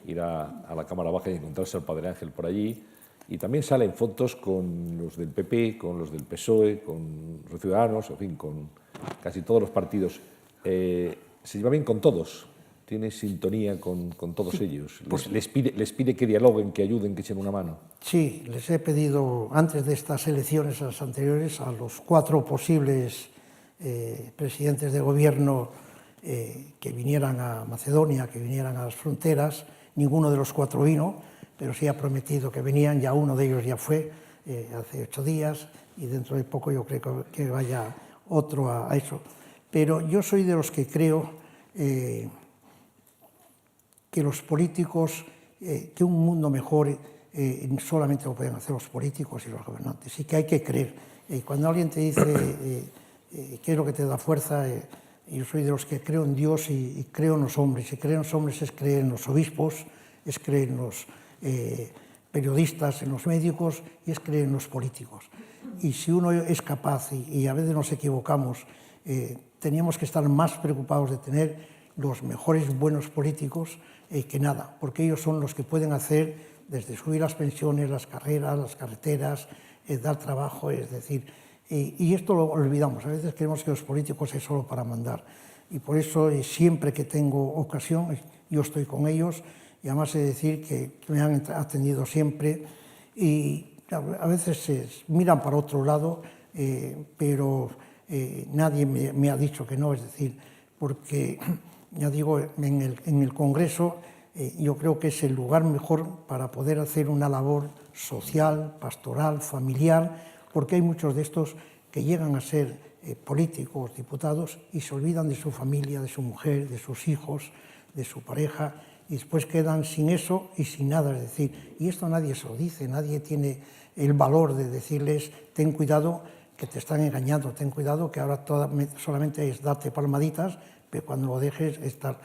ir a la Cámara Baja y encontrarse al Padre Ángel por allí, y también salen fotos con los del PP, con los del PSOE, con los Ciudadanos, en fin, con casi todos los partidos. Se lleva bien con todos, tiene sintonía con todos ellos. Les pide que dialoguen, que ayuden, que echen una mano. Sí, les he pedido, antes de estas elecciones, a las anteriores, a los 4 posibles presidentes de gobierno que vinieran a Macedonia, que vinieran a las fronteras. Ninguno de los 4 vino, pero sí ha prometido que venían. Ya uno de ellos ya fue hace 8 días, y dentro de poco yo creo que vaya otro a eso. Pero yo soy de los que creo que los políticos, que un mundo mejor solamente lo pueden hacer los políticos y los gobernantes, y que hay que creer. Cuando alguien te dice qué es lo que te da fuerza, yo soy de los que creo en Dios y creo en los hombres. Y creer en los hombres es creer en los obispos, es creer en los periodistas, en los médicos, y es creer en los políticos. Y si uno es capaz, y a veces nos equivocamos, teníamos que estar más preocupados de tener los mejores buenos políticos que nada, porque ellos son los que pueden hacer desde subir las pensiones, las carreras, las carreteras, dar trabajo, es decir, y esto lo olvidamos. A veces creemos que los políticos es solo para mandar, y por eso siempre que tengo ocasión yo estoy con ellos, y además he de decir que me han atendido siempre, y a veces miran para otro lado, pero nadie me ha dicho que no, es decir, porque ya digo, en el Congreso yo creo que es el lugar mejor para poder hacer una labor social, pastoral, familiar, porque hay muchos de estos que llegan a ser políticos, diputados, y se olvidan de su familia, de su mujer, de sus hijos, de su pareja, y después quedan sin eso y sin nada. Es decir, y esto nadie se lo dice, nadie tiene el valor de decirles: ten cuidado que te están engañando, ten cuidado que ahora solamente es darte palmaditas, pero cuando lo dejes estar.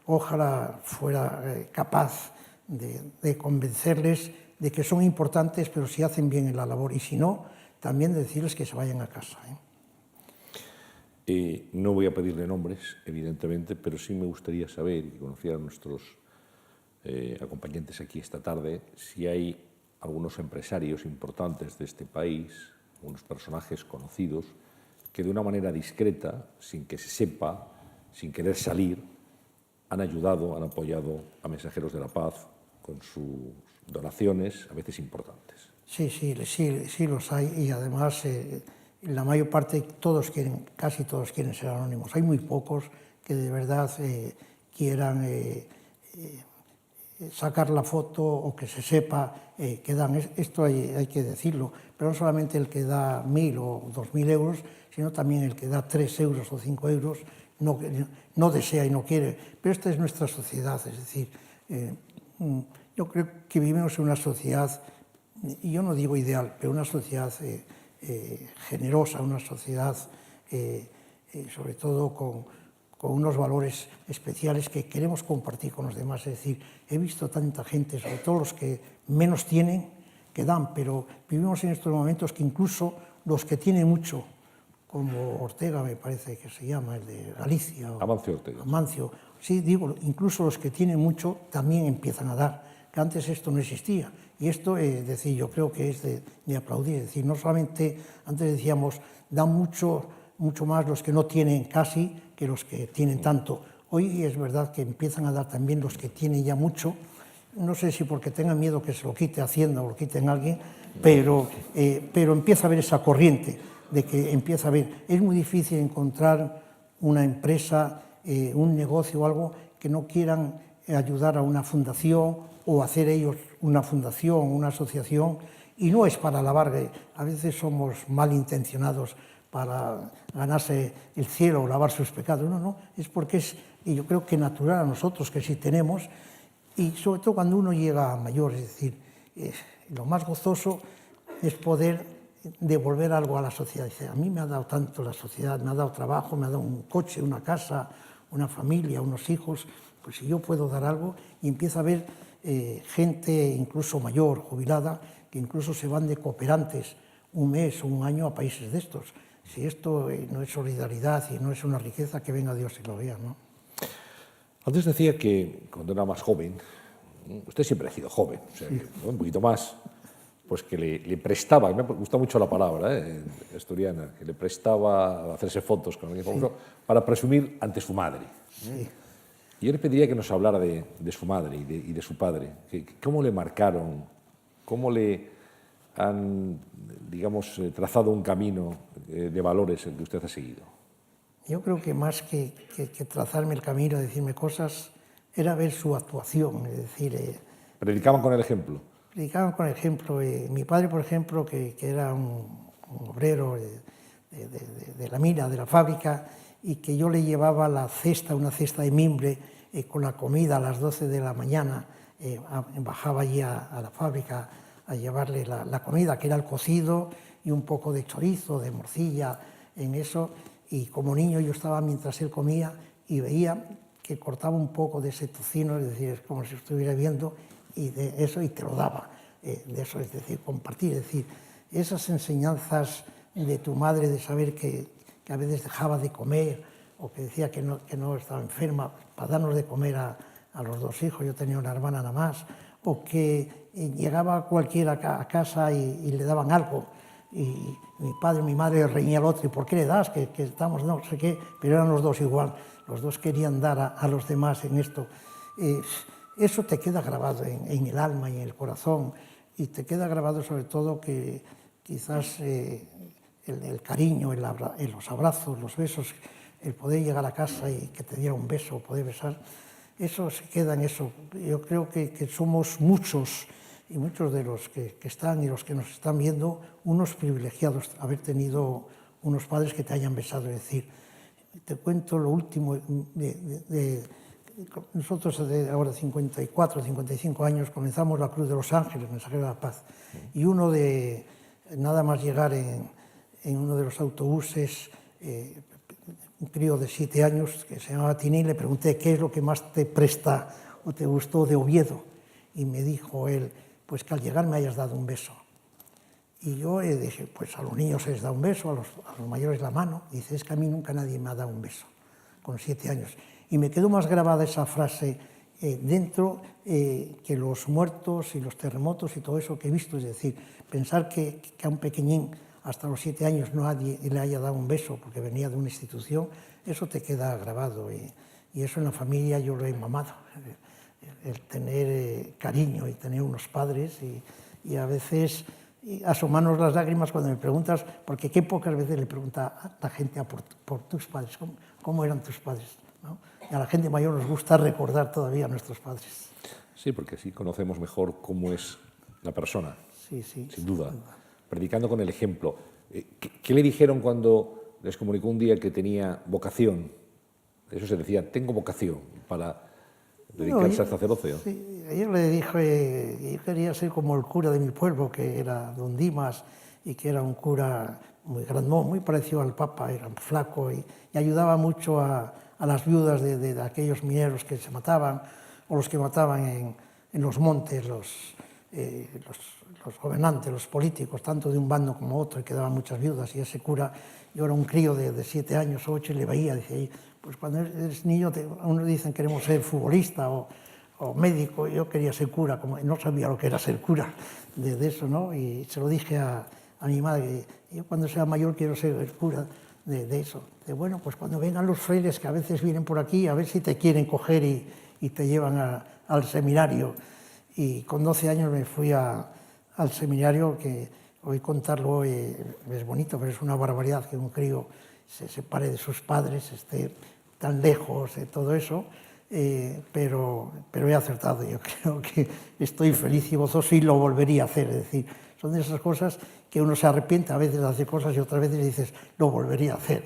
Ojalá fuera capaz de convencerles de que son importantes, pero si hacen bien en la labor, y si no, también decirles que se vayan a casa. No voy a pedirle nombres, evidentemente, pero sí me gustaría saber, y conocer a nuestros acompañantes aquí esta tarde, si hay algunos empresarios importantes de este país, unos personajes conocidos, que de una manera discreta, sin que se sepa, sin querer salir, han ayudado, han apoyado a Mensajeros de la Paz con sus donaciones, a veces importantes. Sí los hay, y además la mayor parte, casi todos quieren ser anónimos. Hay muy pocos que de verdad quieran sacar la foto o que se sepa que dan. Esto hay que decirlo, pero no solamente el que da 1.000 o 2.000 euros, sino también el que da 3 euros o 5 euros, no desea y no quiere. Pero esta es nuestra sociedad, es decir, yo creo que vivimos en una sociedad, y yo no digo ideal, pero una sociedad generosa, una sociedad sobre todo con unos valores especiales que queremos compartir con los demás. Es decir, he visto tanta gente, sobre todo los que menos tienen, que dan, pero vivimos en estos momentos que incluso los que tienen mucho, como Ortega, me parece que se llama, el de Galicia. Amancio Ortega. Amancio. Sí, digo, incluso los que tienen mucho también empiezan a dar, que antes esto no existía. Y esto, decir, yo creo que es de aplaudir. Es decir, no solamente, antes decíamos, dan mucho más los que no tienen casi que los que tienen tanto. Hoy es verdad que empiezan a dar también los que tienen ya mucho. No sé si porque tengan miedo que se lo quite Hacienda o lo quiten alguien, pero empieza a haber esa corriente de que empieza a haber. Es muy difícil encontrar una empresa, un negocio o algo que no quieran ayudar a una fundación o hacer ellos una fundación, una asociación, y no es para lavar. A veces somos malintencionados para ganarse el cielo o lavar sus pecados. No, es porque es, y yo creo que natural a nosotros, que sí tenemos, y sobre todo cuando uno llega a mayor. Es decir, lo más gozoso es poder devolver algo a la sociedad. A mí me ha dado tanto la sociedad, me ha dado trabajo, me ha dado un coche, una casa, una familia, unos hijos. Pues si yo puedo dar algo, y empieza a haber gente incluso mayor, jubilada, que incluso se van de cooperantes un mes o un año a países de estos. si esto no es solidaridad y no es una riqueza, que venga Dios y lo vea, ¿no? Antes decía que cuando era más joven, usted siempre ha sido joven, o sea, que, un poquito más, pues que le prestaba, me gusta mucho la palabra asturiana, que le prestaba hacerse fotos con alguien famoso para presumir ante su madre. Sí. Y yo le pediría que nos hablara de su madre y de su padre. ¿Cómo le marcaron? ¿Cómo le han, digamos, trazado un camino de valores el que usted ha seguido? Yo creo que más que trazarme el camino, decirme cosas, era ver su actuación, es decir... ¿Predicaban con el ejemplo? Predicaban con el ejemplo. Mi padre, por ejemplo, que era un obrero de la mina, de la fábrica, y que yo le llevaba la cesta, una cesta de mimbre, con la comida a las 12 de la mañana, bajaba allí a la fábrica a llevarle la comida, que era el cocido y un poco de chorizo, de morcilla, en eso, y como niño yo estaba mientras él comía y veía que cortaba un poco de ese tocino, es decir, es como si estuviera viendo, y de eso, y te lo daba, de eso, es decir, compartir, es decir, esas enseñanzas de tu madre de saber que a veces dejaba de comer, o que decía que no estaba enferma, para darnos de comer a los dos hijos, yo tenía una hermana nada más, o que llegaba cualquiera a casa y le daban algo, y mi padre y mi madre reñía al otro, ¿y por qué le das? Que estamos, no sé qué, pero eran los dos igual, los dos querían dar a los demás en esto. Eso te queda grabado en el alma y en el corazón, y te queda grabado sobre todo que quizás el cariño, los abrazos, los besos, el poder llegar a casa y que te diera un beso, poder besar, eso se queda en eso. Yo creo que somos muchos, y muchos de los que están y los que nos están viendo, unos privilegiados, haber tenido unos padres que te hayan besado. Es decir, te cuento lo último, nosotros ahora 54, 55 años comenzamos la Cruz de los Ángeles, Mensajero de la Paz, y nada más llegar en uno de los autobuses, un crío de 7 años que se llamaba Tinín, le pregunté qué es lo que más te presta o te gustó de Oviedo, y me dijo él, pues que al llegar me hayas dado un beso. Y yo dije, pues a los niños se les da un beso, a los mayores la mano. Y dice, es que a mí nunca nadie me ha dado un beso, con 7 años. Y me quedó más grabada esa frase dentro que los muertos y los terremotos y todo eso que he visto. Es decir, pensar que a un pequeñín hasta los 7 años nadie le haya dado un beso porque venía de una institución, eso te queda grabado. Y eso en la familia yo lo he mamado. El tener cariño y tener unos padres y a veces asomarnos las lágrimas cuando me preguntas, porque qué pocas veces le pregunta a la gente por tus padres, cómo eran tus padres, ¿no? Y a la gente mayor nos gusta recordar todavía a nuestros padres. Sí, porque así conocemos mejor cómo es la persona, sí, sin duda, predicando con el ejemplo. ¿Qué le dijeron cuando les comunicó un día que tenía vocación? Eso se decía, tengo vocación para dedicarse al sacerdocio. Sí, yo le dije, yo quería ser como el cura de mi pueblo, que era don Dimas, y que era un cura muy grandón, muy parecido al Papa, era flaco y ayudaba mucho a las viudas de aquellos mineros que se mataban, o los que mataban en los montes, los gobernantes, los políticos, tanto de un bando como otro, y quedaban muchas viudas. Y ese cura, yo era un crío de 7 años o 8 y le veía, decía, pues cuando eres niño, unos dicen queremos ser futbolista o médico, yo quería ser cura, como no sabía lo que era ser cura de eso, ¿no? Y se lo dije a mi madre, yo cuando sea mayor quiero ser el cura de eso. De bueno, pues cuando vengan los frailes, que a veces vienen por aquí, a ver si te quieren coger y te llevan al seminario. Y con 12 años me fui al seminario, que hoy contarlo es bonito, pero es una barbaridad que un crío se separe de sus padres, esté tan lejos de todo eso, pero he acertado. Yo creo que estoy feliz y gozoso y lo volvería a hacer. Es decir, son de esas cosas que uno se arrepiente a veces de hacer cosas y otras veces dices, lo volvería a hacer.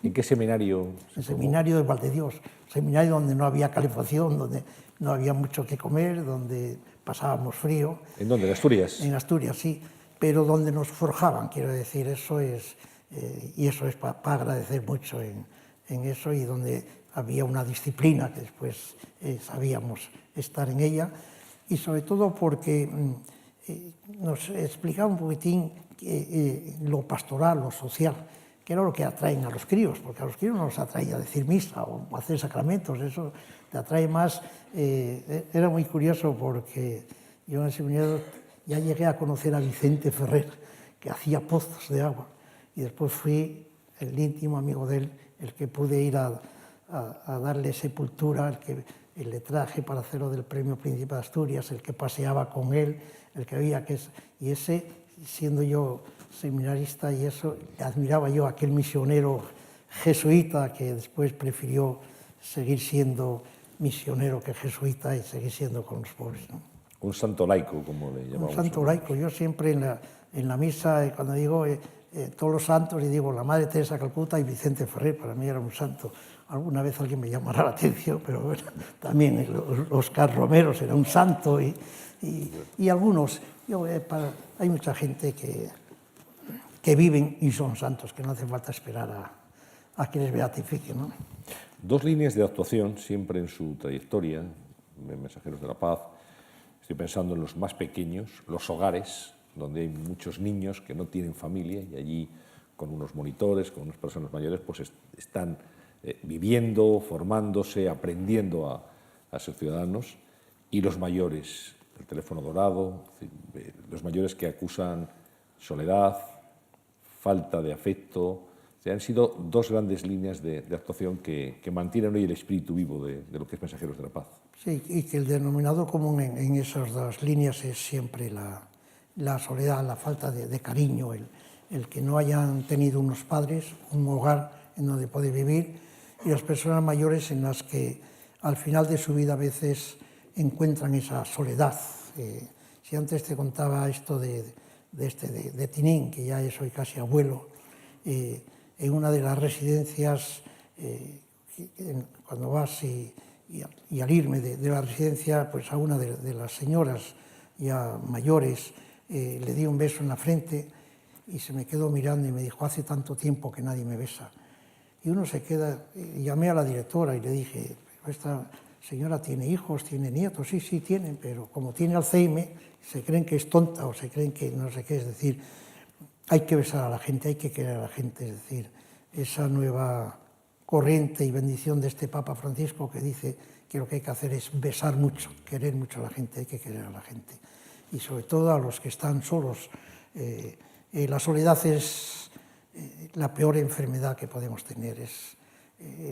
¿En qué seminario? El seminario de Valdedios, un seminario donde no había calefacción, donde no había mucho que comer, donde pasábamos frío. ¿En dónde? ¿En Asturias? En Asturias, sí, pero donde nos forjaban, quiero decir, eso es, y eso es para agradecer mucho en eso, y donde había una disciplina que después sabíamos estar en ella, y sobre todo porque nos explicaba un poquitín lo pastoral, lo social, que era lo que atraen a los críos, porque a los críos no los atrae a decir misa o hacer sacramentos, eso te atrae más. Era muy curioso porque yo en el seminario ya llegué a conocer a Vicente Ferrer, que hacía pozos de agua, y después fui el íntimo amigo de él, el que pude ir a darle sepultura, el que le traje para hacerlo del Premio Príncipe de Asturias, el que paseaba con él, el que veía que es... Y ese, siendo yo seminarista y eso, admiraba yo a aquel misionero jesuita que después prefirió seguir siendo misionero que jesuita y seguir siendo con los pobres, ¿no? Un santo laico, como le llamamos. Un santo laico. Yo siempre en la misa, cuando digo todos los santos, y digo la Madre Teresa de Calcuta y Vicente Ferrer, para mí era un santo. Alguna vez alguien me llamará la atención, pero bueno, también Oscar Romero será un santo y algunos. Hay mucha gente que viven y son santos, que no hace falta esperar a que les beatifiquen, ¿no? Dos líneas de actuación siempre en su trayectoria, de Mensajeros de la Paz. Estoy pensando en los más pequeños, los hogares, donde hay muchos niños que no tienen familia y allí con unos monitores, con unas personas mayores, pues están viviendo, formándose, aprendiendo a ser ciudadanos. Y los mayores, el teléfono dorado, los mayores que acusan soledad, falta de afecto. Han sido dos grandes líneas de actuación que mantienen hoy el espíritu vivo de lo que es Mensajeros de la Paz. Sí, y que el denominador común en esas dos líneas es siempre la soledad, la falta de cariño, el que no hayan tenido unos padres, un hogar en donde poder vivir, y las personas mayores en las que al final de su vida a veces encuentran esa soledad. Si antes te contaba esto de Tinín, que ya soy casi abuelo, en una de las residencias, cuando vas y al irme de la residencia, pues a una de las señoras ya mayores le di un beso en la frente y se me quedó mirando y me dijo, hace tanto tiempo que nadie me besa. Y uno se queda, llamé a la directora y le dije, esta señora tiene hijos, tiene nietos, sí, tienen, pero como tiene Alzheimer, se creen que es tonta o se creen que no sé qué, es decir, hay que besar a la gente, hay que querer a la gente, es decir, esa nueva corriente y bendición de este Papa Francisco que dice que lo que hay que hacer es besar mucho, querer mucho a la gente, hay que querer a la gente. Y sobre todo a los que están solos. La soledad es la peor enfermedad que podemos tener.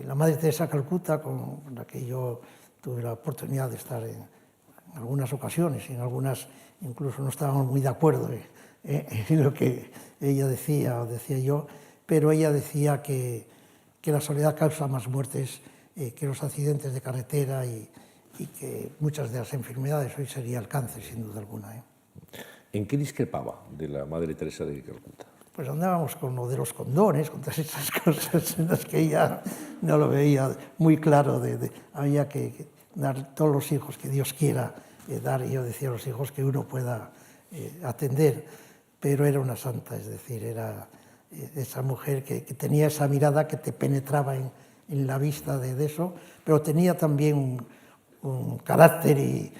La Madre Teresa de Calcuta, con la que yo tuve la oportunidad de estar en algunas ocasiones, y en algunas incluso no estábamos muy de acuerdo en lo que ella decía o decía yo, pero ella decía que la soledad causa más muertes que los accidentes de carretera y que muchas de las enfermedades, hoy sería el cáncer, sin duda alguna. ¿En qué discrepaba de la Madre Teresa de Calcuta? Pues andábamos con lo de los condones, con todas esas cosas en las que ella no lo veía muy claro. Había que dar todos los hijos que Dios quiera dar, y yo decía los hijos que uno pueda atender, pero era una santa, es decir, era esa mujer que tenía esa mirada que te penetraba en la vista de eso, pero tenía también un carácter y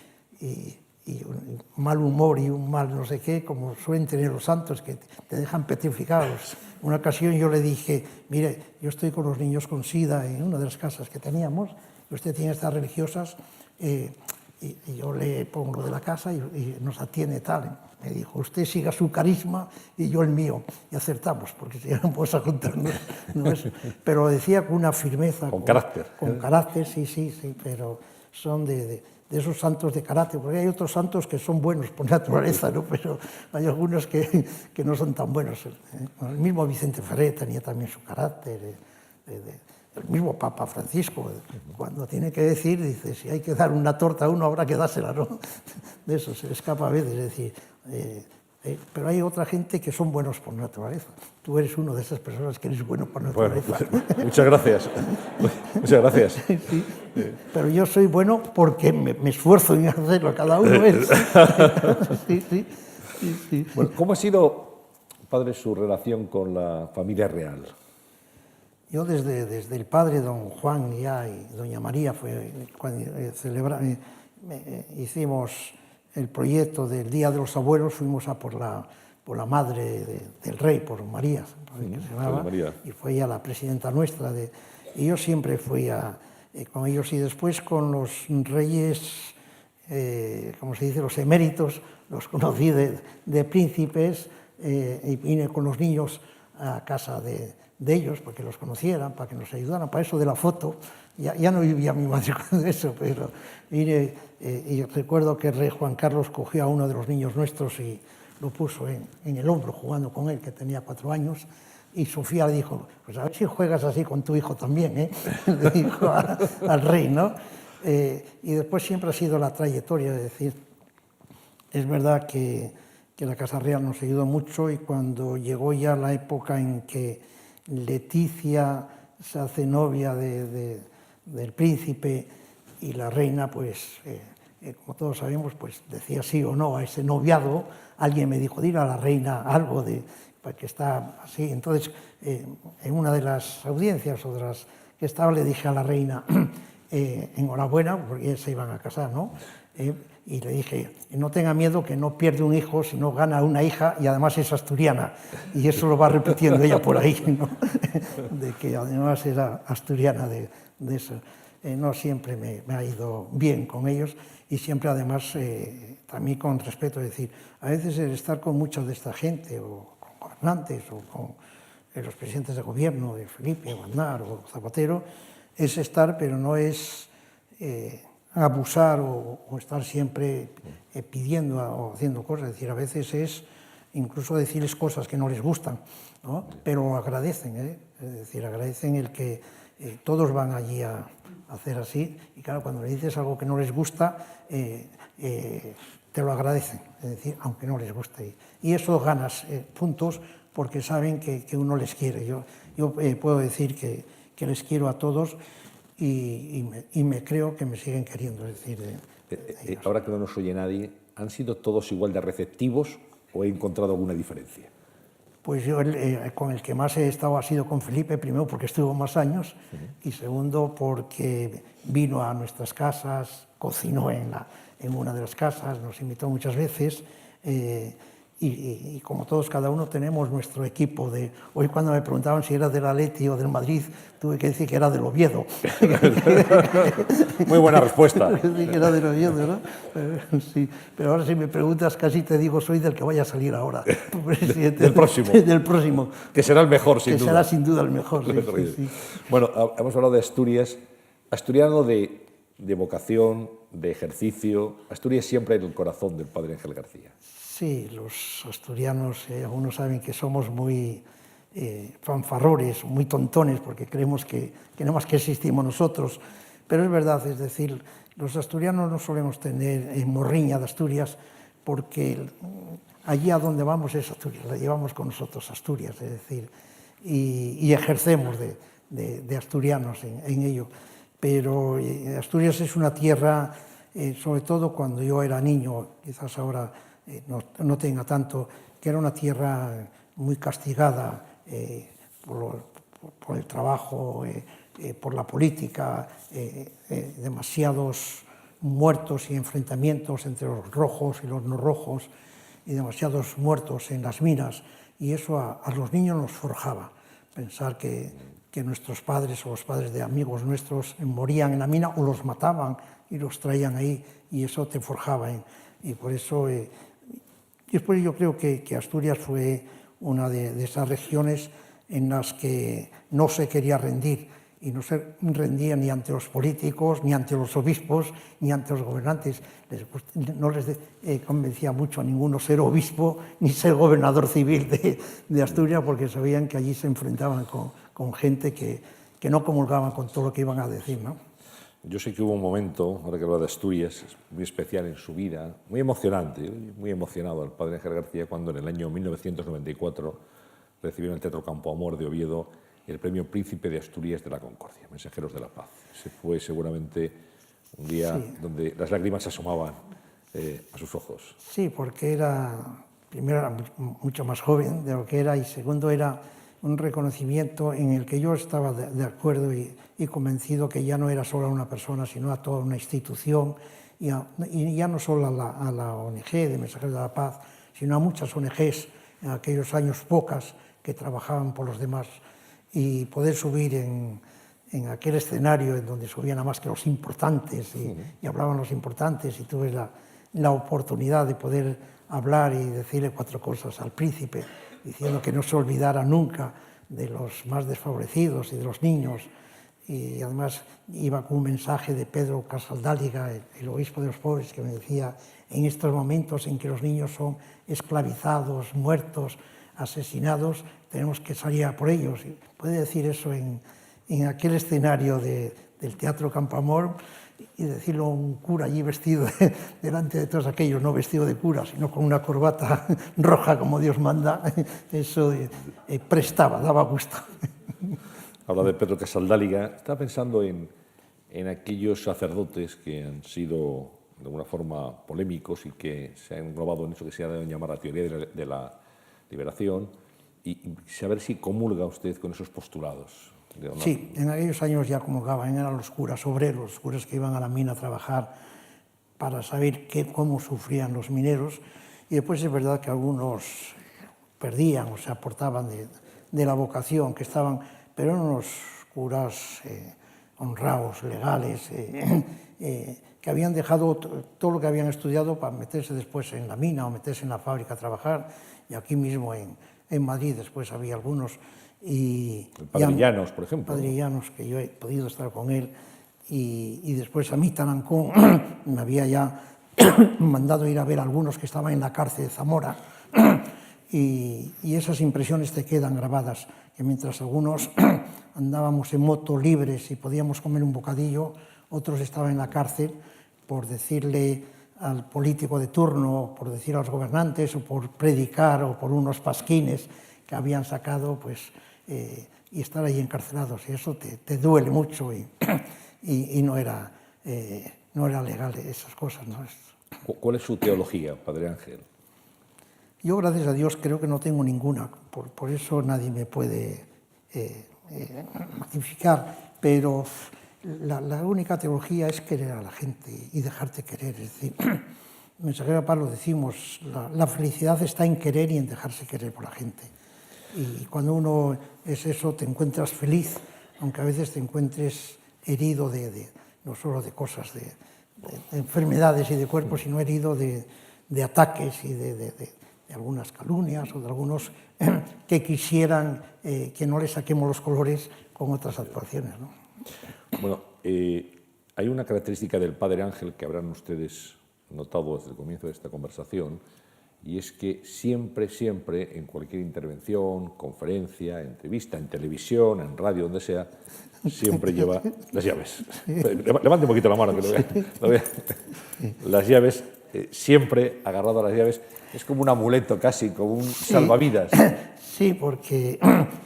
un mal humor y un mal no sé qué, como suelen tener los santos, que te dejan petrificados. Una ocasión yo le dije, mire, yo estoy con los niños con SIDA en una de las casas que teníamos, y usted tiene estas religiosas, y yo le pongo lo de la casa y nos atiende tal. Me dijo, usted siga su carisma y yo el mío. Y acertamos, porque si no puedo contarnos. No es, pero lo decía con una firmeza. Con carácter. Con carácter, sí, pero son de esos santos de carácter, porque hay otros santos que son buenos por naturaleza, ¿no? Pero hay algunos que no son tan buenos. El mismo Vicente Ferrer tenía también su carácter, el mismo Papa Francisco, cuando tiene que decir, dice, si hay que dar una torta a uno, habrá que dársela, ¿no? De eso se le escapa a veces, es decir, pero hay otra gente que son buenos por naturaleza. Tú eres uno de esas personas que eres bueno por naturaleza. Bueno, muchas gracias. Muchas gracias. Sí, pero yo soy bueno porque me esfuerzo en hacerlo, cada uno es. Sí. Bueno, ¿cómo ha sido, padre, su relación con la familia real? Yo desde el padre don Juan ya y doña María fue cuando hicimos el proyecto del Día de los Abuelos, fuimos a por por la madre del rey, por María, que se llamaba, María. y fue ella la presidenta nuestra. Y yo siempre fui con ellos, y después con los reyes, como se dice, los eméritos, los conocí de príncipes, y vine con los niños a casa de ellos, para que los conocieran, para que nos ayudaran, para eso de la foto. Ya no vivía mi madre con eso, pero vine, y recuerdo que el rey Juan Carlos cogió a uno de los niños nuestros y lo puso en el hombro, jugando con él, que tenía 4 años, y Sofía le dijo, pues a ver si juegas así con tu hijo también, ¿eh? Le dijo al rey, ¿no? Y después siempre ha sido la trayectoria, es decir, es verdad que la Casa Real nos ayudó mucho, y cuando llegó ya la época en que Leticia se hace novia del príncipe y la reina, pues, como todos sabemos, pues decía sí o no a ese noviazgo, alguien me dijo, dile a la reina algo para que está así. Entonces, en una de las audiencias o de las que estaba, le dije a la reina, enhorabuena, porque se iban a casar, ¿no? Y le dije, no tenga miedo, que no pierde un hijo, sino gana una hija, y además es asturiana. Y eso lo va repitiendo ella por ahí, ¿no? De que además era asturiana de eso. No siempre me ha ido bien con ellos, y siempre además también con respeto. Es decir, a veces el estar con mucha de esta gente, o con gobernantes, o con los presidentes de gobierno, de Felipe, o Aznar, o Zapatero, es estar, pero no es abusar o estar siempre pidiendo o haciendo cosas. Es decir, a veces es incluso decirles cosas que no les gustan, ¿no? Pero agradecen, es decir, agradecen el que todos van allí a hacer así, y claro, cuando le dices algo que no les gusta, te lo agradecen, es decir, aunque no les guste. Y eso ganas puntos, porque saben que uno les quiere. Yo puedo decir que les quiero a todos, y me creo que me siguen queriendo. Es decir, ahora que no nos oye nadie, ¿han sido todos igual de receptivos o he encontrado alguna diferencia? Pues yo con el que más he estado ha sido con Felipe, primero porque estuvo más años, y segundo porque vino a nuestras casas, cocinó en una de las casas, nos invitó muchas veces, y como todos, cada uno tenemos nuestro equipo. Hoy cuando me preguntaban si era del Atleti o del Madrid, tuve que decir que era del Oviedo. Muy buena respuesta. Sí, que era del Oviedo, ¿no? Sí, pero ahora si me preguntas, casi te digo, soy del que vaya a salir ahora. Del próximo. Del próximo. Que será el mejor, sin duda. Que será sin duda el mejor, sí. Bueno, hemos hablado de Asturias. Asturiano de vocación, de ejercicio. Asturias siempre en el corazón del padre Ángel García. Sí, los asturianos, algunos saben que somos muy fanfarrores, muy tontones, porque creemos que nada más que existimos nosotros, pero es verdad. Es decir, los asturianos no solemos tener morriña de Asturias, porque allí a donde vamos es Asturias, la llevamos con nosotros, Asturias, es decir, y ejercemos de asturianos en ello. Pero Asturias es una tierra, sobre todo cuando yo era niño, quizás ahora no tenga tanto, que era una tierra muy castigada por el trabajo, por la política, demasiados muertos y enfrentamientos entre los rojos y los no rojos, y demasiados muertos en las minas, y eso a los niños nos forjaba. Pensar que nuestros padres o los padres de amigos nuestros morían en la mina o los mataban y los traían ahí, y eso te forjaba. Y por eso, después yo creo que Asturias fue una de esas regiones en las que no se quería rendir, y no se rendía ni ante los políticos, ni ante los obispos, ni ante los gobernantes. No les convencía mucho a ninguno ser obispo ni ser gobernador civil de Asturias, porque sabían que allí se enfrentaban con gente que no comulgaban con todo lo que iban a decir, ¿no? Yo sé que hubo un momento, ahora que hablo de Asturias, muy especial en su vida, muy emocionante, muy emocionado al padre Ángel García, cuando en el año 1994 recibió en el Teatro Campo Amor de Oviedo el premio Príncipe de Asturias de la Concordia, Mensajeros de la Paz. Ese fue seguramente un día donde las lágrimas se asomaban a sus ojos. Sí, porque primero era mucho más joven de lo que era, y segundo era un reconocimiento en el que yo estaba de acuerdo y convencido que ya no era solo a una persona, sino a toda una institución, y ya no solo a la ONG de Mensajeros de la Paz, sino a muchas ONGs en aquellos años pocas que trabajaban por los demás, y poder subir en aquel escenario en donde subían nada más que los importantes y hablaban los importantes, y tuve la oportunidad de poder hablar y decirle 4 cosas al príncipe, diciendo que no se olvidara nunca de los más desfavorecidos y de los niños. Y además iba con un mensaje de Pedro Casaldáliga, el obispo de los pobres, que me decía: en estos momentos en que los niños son esclavizados, muertos, asesinados, tenemos que salir a por ellos. Y puede decir eso en aquel escenario del Teatro Campoamor, y decirlo a un cura allí vestido delante de todos aquellos, no vestido de cura, sino con una corbata roja como Dios manda, eso prestaba, daba gusto. Habla de Pedro Casaldáliga. Estaba pensando en aquellos sacerdotes que han sido de alguna forma polémicos y que se han englobado en eso que se ha de llamar la teoría de la liberación, y saber si comulga usted con esos postulados. Sí, en aquellos años ya comulgaban, eran los curas obreros, los curas que iban a la mina a trabajar para saber cómo sufrían los mineros, y después es verdad que algunos perdían o se aportaban de la vocación que estaban, pero eran unos curas honrados, legales, que habían dejado todo lo que habían estudiado para meterse después en la mina o meterse en la fábrica a trabajar, y aquí mismo en Madrid después había algunos. Y Padre Llanos, por ejemplo. Padre Llanos, que yo he podido estar con él, y después a mí Tarancón me había ya mandado ir a ver a algunos que estaban en la cárcel de Zamora, y esas impresiones te quedan grabadas, que mientras algunos andábamos en moto libres y podíamos comer un bocadillo, otros estaban en la cárcel por decirle al político de turno, por decir a los gobernantes, o por predicar, o por unos pasquines que habían sacado, pues, y estar ahí encarcelados, y eso te duele mucho, y no era legal esas cosas, ¿no? ¿Cuál es su teología, Padre Ángel? Yo, gracias a Dios, creo que no tengo ninguna, por eso nadie me puede mortificar, pero la única teología es querer a la gente y dejarte querer. Es decir, Mensajero Pablo decimos, la felicidad está en querer y en dejarse querer por la gente. Y cuando uno es eso, te encuentras feliz, aunque a veces te encuentres herido no solo de cosas, de enfermedades y de cuerpo, sino herido de ataques y de algunas calumnias, o de algunos que quisieran que no les saquemos los colores con otras actuaciones, ¿no? Bueno, hay una característica del Padre Ángel que habrán ustedes notado desde el comienzo de esta conversación, y es que siempre, en cualquier intervención, conferencia, entrevista, en televisión, en radio, donde sea, siempre lleva las llaves. Levante un poquito la mano, que lo vea. Las llaves, siempre agarrado a las llaves, es como un amuleto casi, como un salvavidas. Sí, porque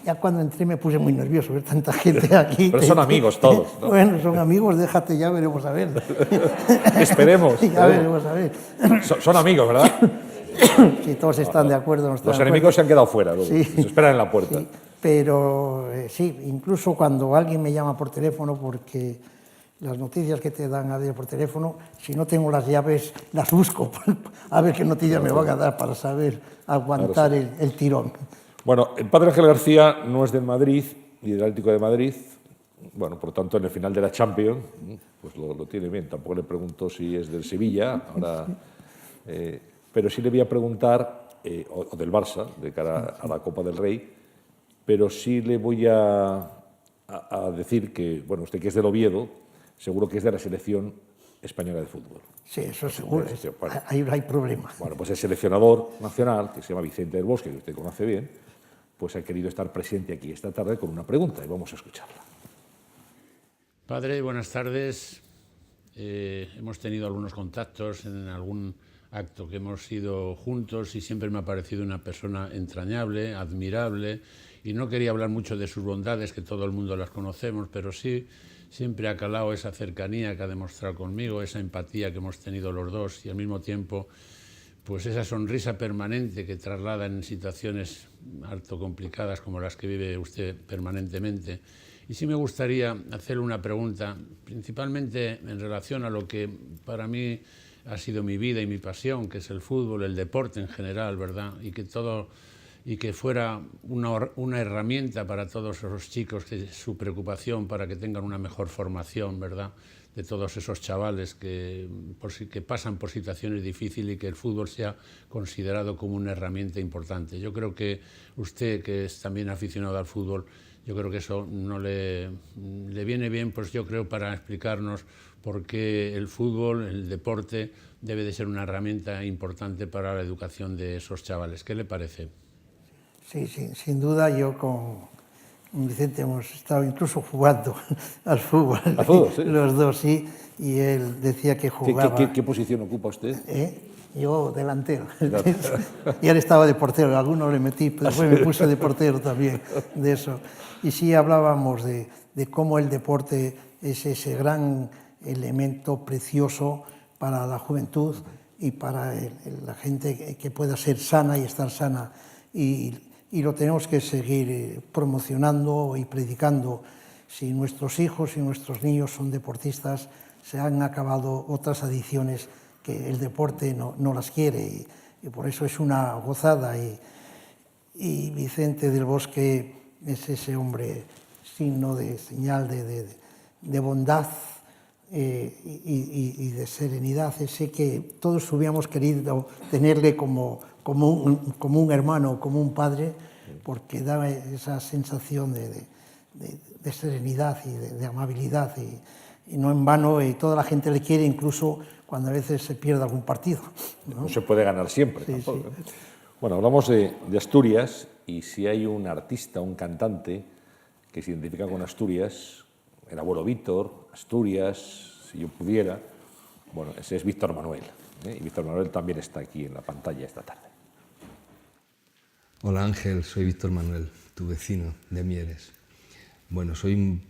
ya cuando entré me puse muy nervioso ver tanta gente aquí. Pero son amigos todos, ¿no? Bueno, son amigos, déjate, ya veremos a ver. Esperemos. Ya veremos a ver. Son amigos, ¿verdad? Si todos están de acuerdo, no están Los de acuerdo. enemigos se han quedado fuera, luego. Sí. Se esperan en la puerta. Sí, pero sí, incluso cuando alguien me llama por teléfono, porque las noticias que te dan a diario por teléfono, si no tengo las llaves, las busco a ver qué noticias me van a dar para saber aguantar el tirón. Bueno, el Padre Ángel García no es de Madrid, ni del Atlético de Madrid. Bueno, por tanto, en el final de la Champions, pues lo tiene bien. Tampoco le pregunto si es del Sevilla, ahora, pero sí le voy a preguntar, o del Barça, de cara a la Copa del Rey, pero sí le voy a decir que, bueno, usted que es del Oviedo, seguro que es de la selección española de fútbol. Sí, eso seguro. Bueno, ahí hay problemas. Bueno, pues el seleccionador nacional, que se llama Vicente del Bosque, que usted conoce bien, pues ha querido estar presente aquí esta tarde con una pregunta, y vamos a escucharla. Padre, buenas tardes. Hemos tenido algunos contactos en algún acto que hemos ido juntos, y siempre me ha parecido una persona entrañable, admirable, y no quería hablar mucho de sus bondades, que todo el mundo las conocemos, pero sí siempre ha calado esa cercanía que ha demostrado conmigo, esa empatía que hemos tenido los dos, y al mismo tiempo pues esa sonrisa permanente que traslada en situaciones harto complicadas como las que vive usted permanentemente. Y sí me gustaría hacerle una pregunta, principalmente en relación a lo que para mí ha sido mi vida y mi pasión, que es el fútbol, el deporte en general, ¿verdad? Y que todo y que fuera una herramienta para todos esos chicos, que su preocupación para que tengan una mejor formación, ¿verdad?, de todos esos chavales que pasan por situaciones difíciles y que el fútbol sea considerado como una herramienta importante. Yo creo que usted, que es también aficionado al fútbol, yo creo que eso no le viene bien, pues yo creo, para explicarnos por qué el fútbol, el deporte, debe de ser una herramienta importante para la educación de esos chavales. ¿Qué le parece? Sí, sin duda. Yo con Vicente hemos estado incluso jugando al fútbol. ¿Al fútbol? Sí. Los dos, sí. Y él decía que jugaba... ¿Qué posición ocupa usted? Yo delantero. Y él estaba de portero. Algunos le metí, pero después me puse de portero también, de eso. Y sí hablábamos de cómo el deporte es ese gran elemento precioso para la juventud y para la gente que pueda ser sana y estar sana. Y lo tenemos que seguir promocionando y predicando. Si nuestros hijos y nuestros niños son deportistas, se han acabado otras adicciones que el deporte no las quiere, y por eso es una gozada. Y Vicente del Bosque es ese hombre signo de señal de bondad y de serenidad, ese que todos hubiéramos querido tenerle como un hermano, como un padre, porque da esa sensación de serenidad y de amabilidad, y no en vano, y toda la gente le quiere, incluso cuando a veces se pierde algún partido. No se puede ganar siempre. Sí, tampoco, sí. Bueno, hablamos de Asturias, y si hay un artista, un cantante que se identifica con Asturias, el abuelo Víctor, Asturias, si yo pudiera, bueno, ese es Víctor Manuel. Y Víctor Manuel también está aquí en la pantalla esta tarde. Hola Ángel, soy Víctor Manuel, tu vecino de Mieres. Bueno, soy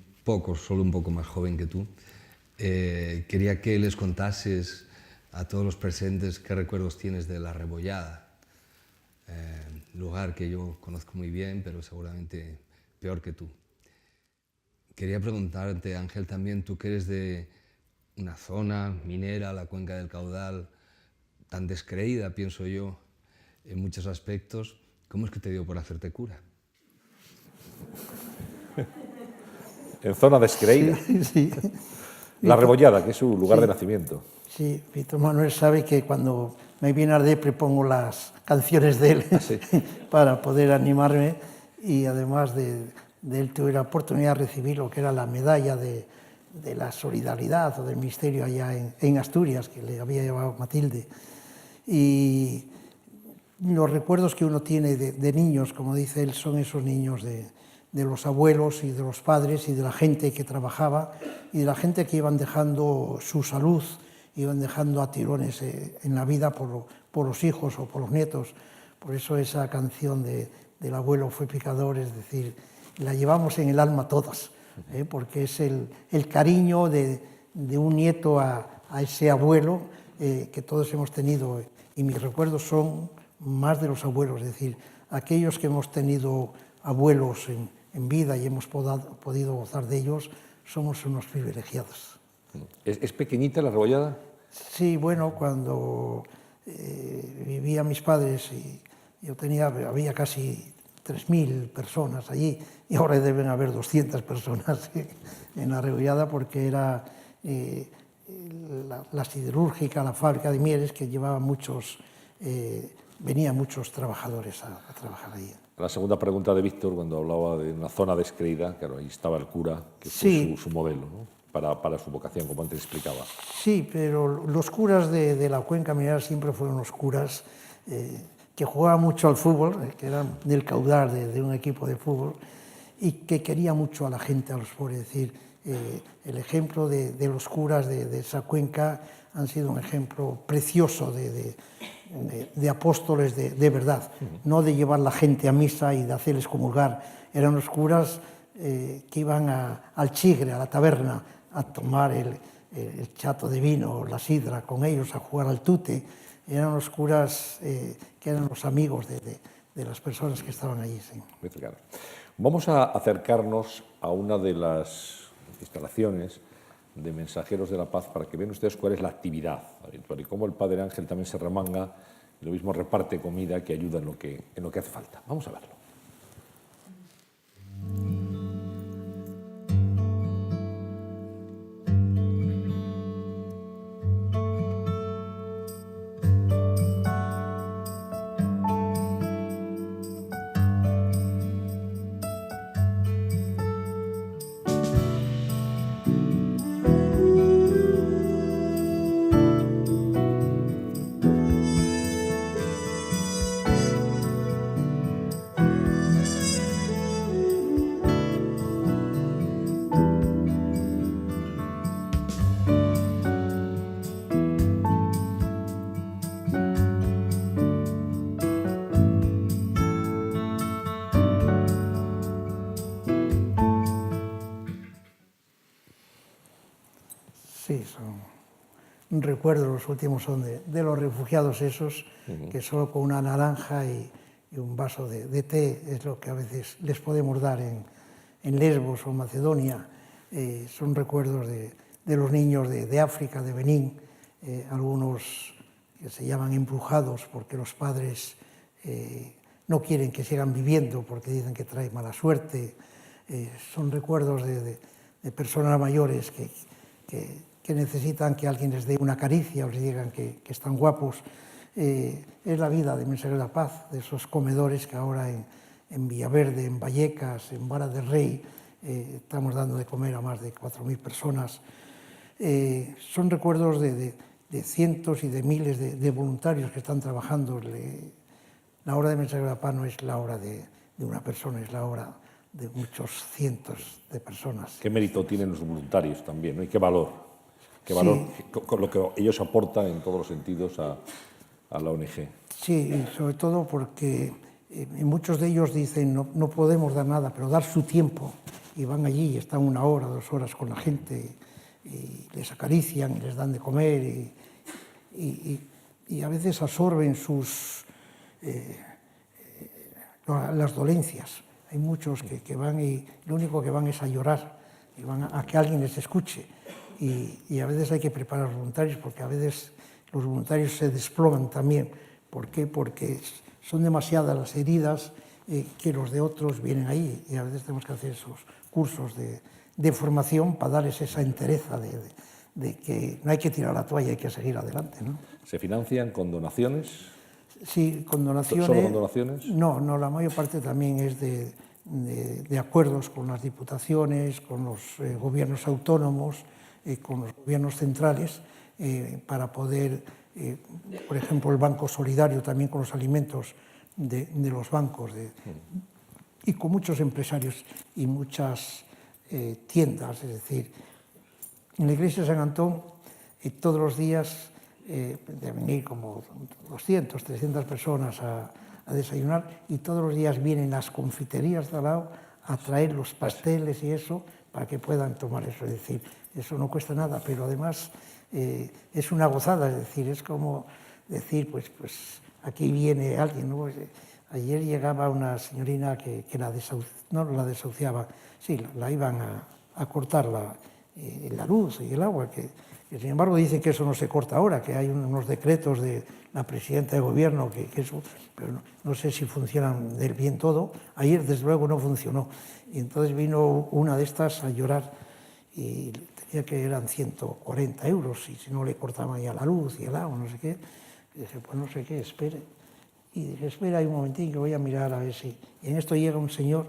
solo un poco más joven que tú. Quería que les contases a todos los presentes qué recuerdos tienes de La Rebollada, lugar que yo conozco muy bien, pero seguramente peor que tú. Quería preguntarte, Ángel, también, tú que eres de una zona minera, la Cuenca del Caudal, tan descreída, pienso yo, en muchos aspectos, ¿cómo es que te dio por hacerte cura? En zona descreída. Sí. La Rebollada, que es su lugar de nacimiento. Sí, Víctor Manuel sabe que cuando me viene a depre pongo las canciones de él para poder animarme, y además de él tuve la oportunidad de recibir lo que era la medalla de la solidaridad o del ministerio allá en Asturias, que le había llevado Matilde. Y los recuerdos que uno tiene de niños, como dice él, son esos niños de los abuelos y de los padres y de la gente que trabajaba y de la gente que iban dejando su salud, iban dejando a tirones en la vida por los hijos o por los nietos. Por eso esa canción del abuelo fue picador, es decir, la llevamos en el alma todas, porque es el cariño de un nieto a ese abuelo que todos hemos tenido, y mis recuerdos son más de los abuelos, es decir, aquellos que hemos tenido abuelos en vida y hemos podido gozar de ellos, somos unos privilegiados. ¿Es pequeñita La Rebollada? Sí, bueno, cuando vivían mis padres, y había casi 3.000 personas allí, y ahora deben haber 200 personas en La Rebollada, porque era la siderúrgica, la fábrica de Mieres, que llevaba venían muchos trabajadores a trabajar allí. La segunda pregunta de Víctor, cuando hablaba de una zona descreída, claro, ahí estaba el cura, que fue su modelo, ¿no?, para su vocación, como antes explicaba. Sí, pero los curas de la Cuenca Minera siempre fueron los curas que jugaban mucho al fútbol, que eran del Caudal, de un equipo de fútbol, y que querían mucho a la gente, a los pobres. Es decir, el ejemplo de los curas de esa cuenca han sido un ejemplo precioso de apóstoles de verdad, no de llevar la gente a misa y de hacerles comulgar. Eran los curas que iban al Chigre, a la taberna, a tomar el chato de vino, la sidra con ellos, a jugar al tute. Eran los curas que eran los amigos de las personas que estaban allí. Sí. Claro. Vamos a acercarnos a una de las instalaciones de Mensajeros de la Paz para que vean ustedes cuál es la actividad habitual y cómo el Padre Ángel también se remanga lo mismo reparte comida que ayuda en lo que hace falta. Vamos a verlo. Sí, son un recuerdo, los últimos son de los refugiados esos, que solo con una naranja y un vaso de té es lo que a veces les podemos dar en Lesbos o Macedonia. Son recuerdos de los niños de África, de Benín, algunos que se llaman embrujados porque los padres no quieren que sigan viviendo porque dicen que trae mala suerte. Son recuerdos de personas mayores que necesitan que alguien les dé una caricia o les digan que están guapos. Es la vida de Mensajeros de la Paz, de esos comedores que ahora en Villaverde, en Vallecas, en Vara del Rey, estamos dando de comer a más de 4.000 personas. Son recuerdos de cientos y de miles de voluntarios que están trabajando. La obra de Mensajeros de la Paz no es la obra de una persona, es la obra de muchos cientos de personas. Qué mérito tienen los voluntarios también, ¿no? Y qué valor con lo que ellos aportan en todos los sentidos a la ONG. Sí, y sobre todo porque muchos de ellos dicen no podemos dar nada, pero dar su tiempo, y van allí y están 1 hora, 2 horas con la gente y les acarician y les dan de comer y a veces absorben las dolencias. Hay muchos que van y lo único que van es a llorar, y van a que alguien les escuche. Y a veces hay que preparar voluntarios porque a veces los voluntarios se desploman también. ¿Por qué? Porque son demasiadas las heridas que los de otros vienen ahí, y a veces tenemos que hacer esos cursos de formación para darles esa entereza de que no hay que tirar la toalla, hay que seguir adelante, ¿no? ¿Se financian con donaciones? Sí, con donaciones. ¿Solo con donaciones? No, la mayor parte también es de acuerdos con las diputaciones, con los gobiernos autónomos, con los gobiernos centrales, para poder, por ejemplo, el Banco Solidario también con los alimentos de los bancos, y con muchos empresarios y muchas tiendas. Es decir, en la iglesia de San Antón todos los días de venir como 200, 300 personas a desayunar, y todos los días vienen las confiterías de al lado a traer los pasteles y eso para que puedan tomar eso. Es decir, eso no cuesta nada, pero además es una gozada. Es decir, es como decir, pues aquí viene alguien, ¿no? Ayer llegaba una señorina que no la desahuciaba, sí, la iban a cortar la luz y el agua, que sin embargo dicen que eso no se corta ahora, que hay unos decretos de la presidenta de gobierno que eso, pero no sé si funcionan del bien todo. Ayer desde luego no funcionó, y entonces vino una de estas a llorar y tenía que eran 140 euros, y si no le cortaban ya la luz y el agua, no sé qué. Y dije, pues no sé qué, espere. Y dije, espera ahí un momentín que voy a mirar a ver si... Y en esto llega un señor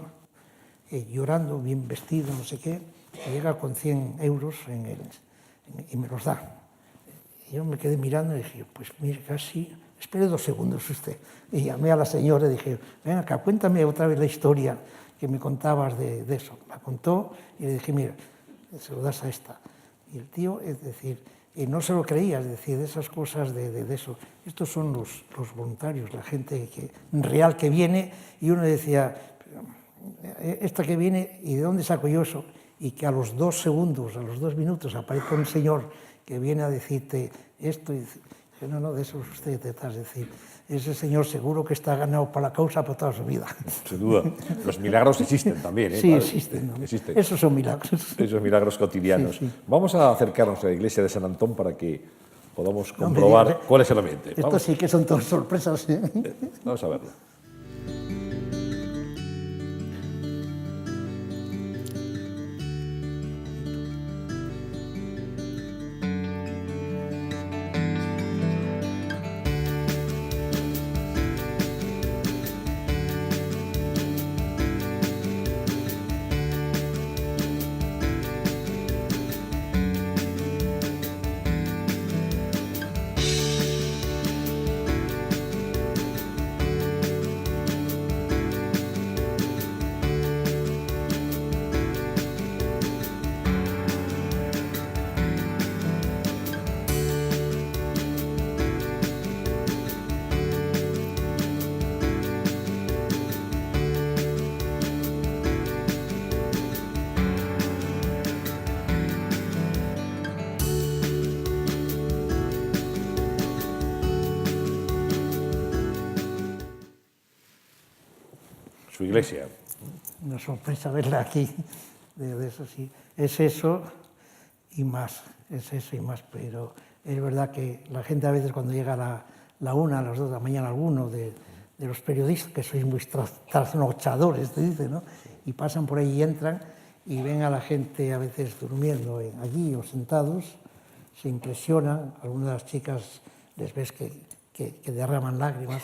llorando, bien vestido, no sé qué, y llega con 100 euros y me los da. Y yo me quedé mirando y dije, pues mire, casi... Espere 2 segundos usted. Y llamé a la señora y dije, ven acá, cuéntame otra vez la historia que me contabas de eso. La contó y le dije, mira, se lo das a esta. Y el tío, es decir, no se lo creía, es decir, de esas cosas de eso. Estos son los voluntarios, la gente real que viene, y uno decía, esta que viene, ¿y de dónde saco yo eso? Y que a los 2 segundos, a los 2 minutos, aparece un señor que viene a decirte esto, y dice, no, de eso es usted detrás. Es decir, ese señor seguro que está ganado para la causa por toda su vida. Sin duda. Los milagros existen también, ¿eh? Sí, existen, ¿no? Existen. Esos son milagros. Esos milagros cotidianos. Sí, sí. Vamos a acercarnos a la iglesia de San Antón para que podamos No me comprobar digas, cuál es el ambiente. Esto Vamos, sí que son todas sorpresas, ¿eh? vamos a verlo. Su iglesia. Una sorpresa verla aquí, de eso sí. Es eso y más, es eso y más, pero es verdad que la gente a veces cuando llega a la 1, a las 2 de la mañana, alguno de los periodistas, que sois muy trasnochadores, te dicen, ¿no? Y pasan por ahí y entran y ven a la gente a veces durmiendo allí o sentados, se impresionan, algunas de las chicas les ves que derraman lágrimas,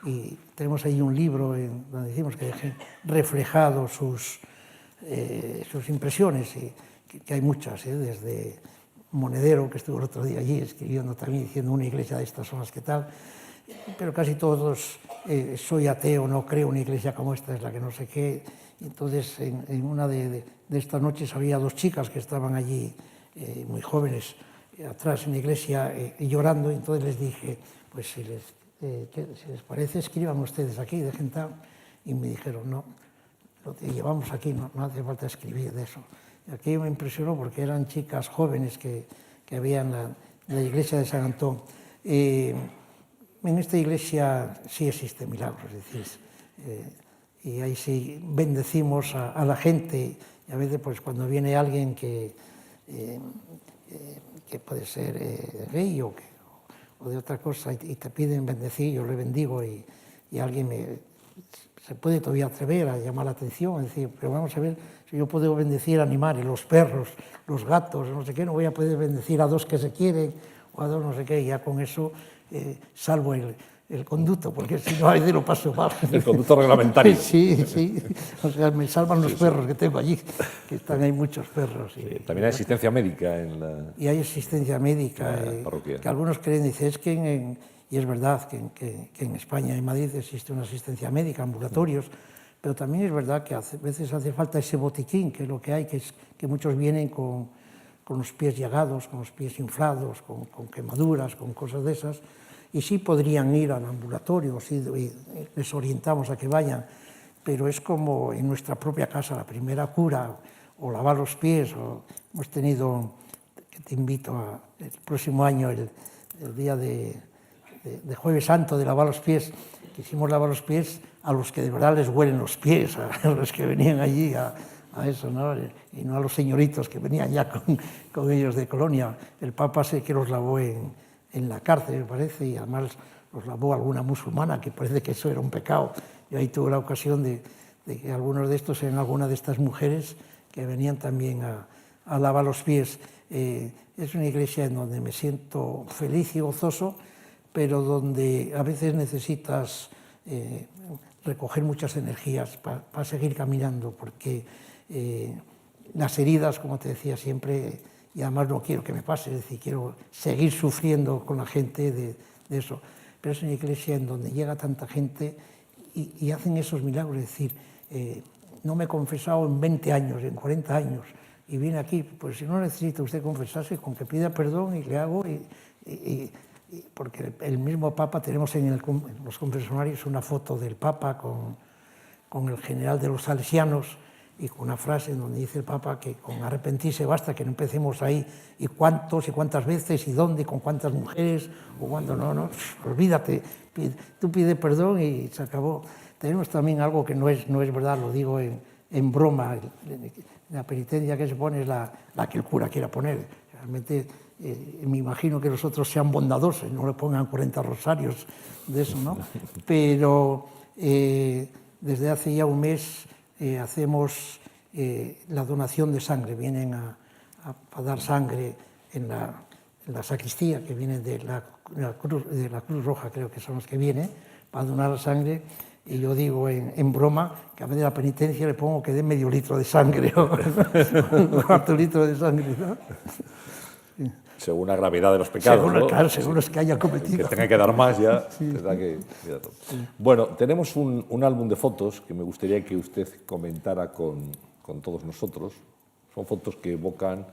y tenemos ahí un libro donde decimos que dejen reflejados sus impresiones, y que hay muchas, desde Monedero, que estuvo el otro día allí escribiendo también, diciendo una iglesia de estas son las que tal, pero casi todos, soy ateo, no creo una iglesia como esta, es la que no sé qué. Entonces, en una de estas noches había 2 chicas que estaban allí, muy jóvenes, atrás en la iglesia, llorando, y entonces les dije, pues si les parece, escriban ustedes aquí, dejen tal. Y me dijeron, no, lo que llevamos aquí, no hace falta escribir de eso. Y aquí me impresionó porque eran chicas jóvenes que había en la iglesia de San Antón. En esta iglesia sí existen milagros, es decir, y ahí sí bendecimos a la gente, y a veces pues cuando viene alguien que puede ser gay o de otra cosa y te piden bendecir, yo le bendigo, y alguien se puede todavía atrever a llamar la atención, es decir, pero vamos a ver, si yo puedo bendecir animales, los perros, los gatos, no sé qué, no voy a poder bendecir a 2 que se quieren o a 2 no sé qué, y ya con eso salvo el conducto, porque si no a veces lo paso mal. El conducto reglamentario. Sí, o sea, me salvan los perros que tengo allí, que están ahí muchos perros. También hay asistencia médica en la... Y hay asistencia médica, parroquia. que algunos creen, dice, es que y es verdad que en España y en Madrid existe una asistencia médica, ambulatorios, pero también es verdad que a veces hace falta ese botiquín, que es lo que hay, que es que muchos vienen con los pies llagados, con los pies inflados, con quemaduras, con cosas de esas, y sí podrían ir al ambulatorio, sí, les orientamos a que vayan, pero es como en nuestra propia casa, la primera cura, o lavar los pies, o hemos tenido, que te invito el próximo año, el día de Jueves Santo, de lavar los pies, quisimos lavar los pies a los que de verdad les huelen los pies, a los que venían allí a eso, ¿no? Y no a los señoritos que venían ya con ellos de colonia. El Papa sé que los lavó en la cárcel, me parece, y además los lavó alguna musulmana, que parece que eso era un pecado. Yo ahí tuve la ocasión de que algunos de estos eran alguna de estas mujeres que venían también a lavar los pies. Es una iglesia en donde me siento feliz y gozoso, pero donde a veces necesitas recoger muchas energías para seguir caminando, porque las heridas, como te decía siempre, y además no quiero que me pase, es decir, quiero seguir sufriendo con la gente de eso, pero es una iglesia en donde llega tanta gente y hacen esos milagros, es decir, no me he confesado en 20 años, en 40 años, y vine aquí, pues si no necesita usted confesarse, con que pida perdón y le hago, porque el mismo Papa, tenemos en los confesionarios una foto del Papa con el general de los salesianos, y con una frase en donde dice el Papa que con arrepentirse basta, que no empecemos ahí, y cuántos y cuántas veces, y dónde, con cuántas mujeres, o cuándo, no, olvídate, tú pide perdón y se acabó. Tenemos también algo que no es verdad, lo digo en broma, la penitencia que se pone es la que el cura quiera poner. Realmente Me imagino que los otros sean bondadosos, no le pongan 40 rosarios de eso, ¿no? Pero desde hace ya un mes hacemos la donación de sangre. Vienen a dar sangre en la sacristía, que vienen de la Cruz Roja, creo que son los que vienen, para donar la sangre. Y yo digo en broma que a vez de la penitencia le pongo que dé medio litro de sangre o un cuarto litro de sangre, ¿no? Según la gravedad de los pecados. Según, ¿no? claro, según los que haya cometido. Que tenga que dar más ya. Tendrá que... Bueno, tenemos un álbum de fotos que me gustaría que usted comentara con todos nosotros. Son fotos que evocan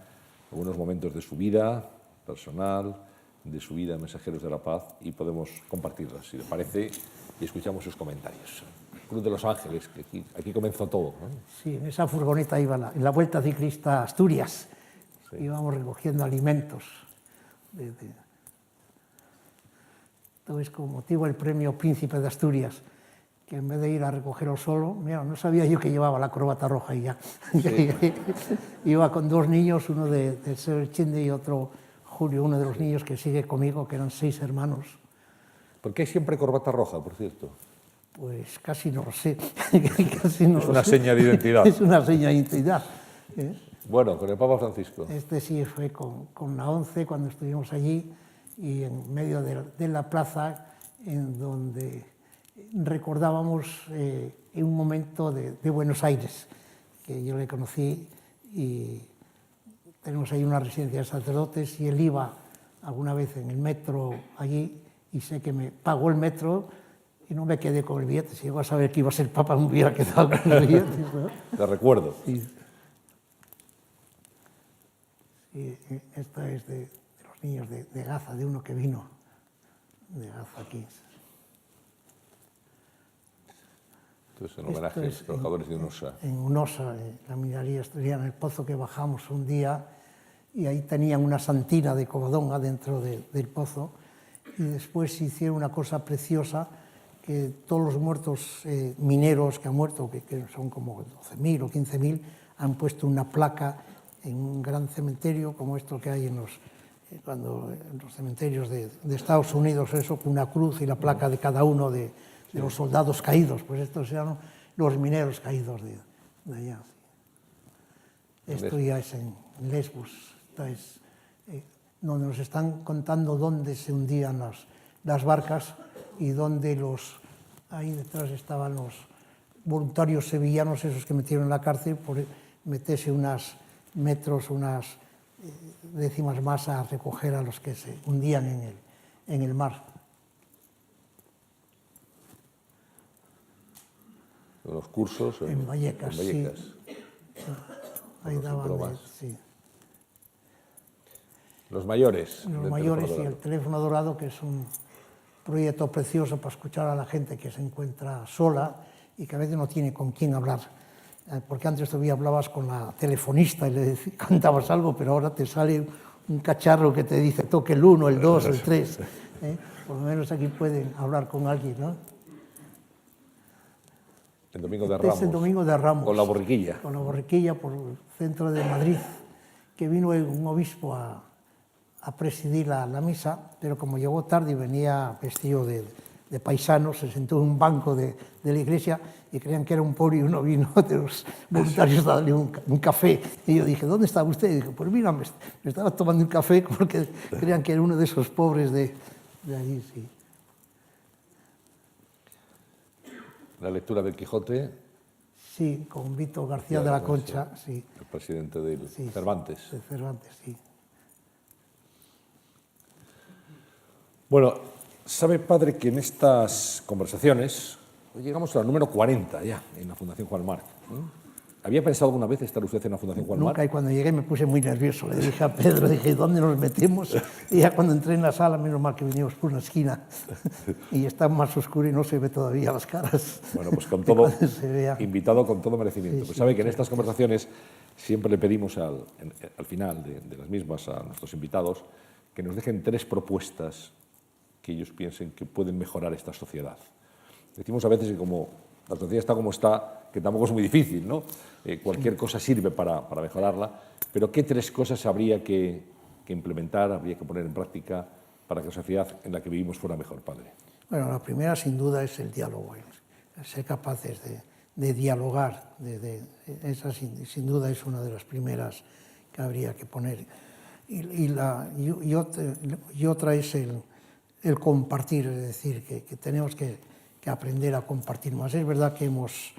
algunos momentos de su vida personal, de su vida en Mensajeros de la Paz, y podemos compartirlas, si le parece, y escuchamos sus comentarios. Cruz de los Ángeles, que aquí comenzó todo, ¿no? Sí, en esa furgoneta iba en la Vuelta Ciclista a Asturias. Sí. Íbamos recogiendo alimentos. Entonces, con motivo del premio Príncipe de Asturias, que en vez de ir a recogerlo solo, mira, no sabía yo que llevaba la corbata roja y ya. Sí. Iba con dos niños, uno de Severchinde y otro Julio, uno de los niños que sigue conmigo, que eran 6 hermanos. ¿Por qué hay siempre corbata roja, por cierto? Pues casi no lo sé. Casi no es una seña de identidad. Es una seña de identidad. Bueno, con el Papa Francisco. Este sí fue con la 11 cuando estuvimos allí, y en medio de la plaza, en donde recordábamos un momento de Buenos Aires, que yo le conocí, y tenemos ahí una residencia de sacerdotes, y él iba alguna vez en el metro allí, y sé que me pagó el metro y no me quedé con el billete. Si llego a saber que iba a ser Papa, me hubiera quedado con el billete, ¿no? Te recuerdo. Sí. Sí, esta es de los niños de Gaza, de uno que vino de Gaza aquí. Entonces, en homenaje a los trabajadores de UNOSA. En UNOSA, la minería asturiana, en el pozo que bajamos un día, y ahí tenían una santina de covadonga dentro del pozo, y después hicieron una cosa preciosa, que todos los muertos mineros que han muerto, que son como 12.000 o 15.000, han puesto una placa en un gran cementerio como esto que hay en los cementerios de Estados Unidos, eso, con una cruz y la placa de cada uno de los soldados caídos. Pues estos eran los mineros caídos de allá. Esto ya es en Lesbos, es, donde nos están contando dónde se hundían las barcas y dónde ahí detrás estaban los voluntarios sevillanos, esos que metieron en la cárcel por meterse unas metros, unas décimas más a recoger a los que se hundían en el mar. Los cursos en Vallecas, sí. Ahí daban, sí. Los mayores. Los mayores y el teléfono dorado, que es un proyecto precioso para escuchar a la gente que se encuentra sola y que a veces no tiene con quién hablar. Porque antes todavía hablabas con la telefonista y le cantabas algo, pero ahora te sale un cacharro que te dice toque el 1, el 2, el 3. Por lo menos aquí pueden hablar con alguien, ¿no? El Domingo de Ramos. Es el Domingo de Ramos. Con la borriquilla. Con la borriquilla por el centro de Madrid, que vino un obispo a presidir la misa, pero como llegó tarde y venía vestido de paisano, se sentó en un banco de la iglesia y creían que era un pobre, y uno vino de los voluntarios a darle un café. Y yo dije, ¿dónde estaba usted? Y dije, pues mira, me estaba tomando un café porque creían que era uno de esos pobres de allí, sí. La lectura del Quijote. Sí, con Vito García de la Concha, sí. El presidente de Cervantes. De Cervantes, sí. Bueno, sabe, padre, que en estas conversaciones llegamos al número 40 ya en la Fundación Juan Marc. ¿Había pensado alguna vez estar usted en la Fundación Juan Marc? Nunca, y cuando llegué me puse muy nervioso. Le dije a Pedro, dije, ¿dónde nos metemos? Y ya cuando entré en la sala, menos mal que vinimos por una esquina y está más oscuro y no se ve todavía las caras. Bueno, pues con todo, invitado con todo merecimiento. Sí, pues sabe que en estas conversaciones siempre le pedimos al final de las mismas a nuestros invitados que nos dejen 3 propuestas que ellos piensen que pueden mejorar esta sociedad. Decimos a veces que como la sociedad está como está, que tampoco es muy difícil, ¿no? Cualquier cosa sirve para mejorarla, pero ¿qué 3 cosas habría que que implementar, habría que poner en práctica para que la sociedad en la que vivimos fuera mejor, padre? Bueno, la primera sin duda es el diálogo, ser capaces de dialogar. Esa sin duda es una de las primeras que habría que poner. Y otra es el compartir, es decir, que tenemos que aprender a compartir más. Es verdad que hemos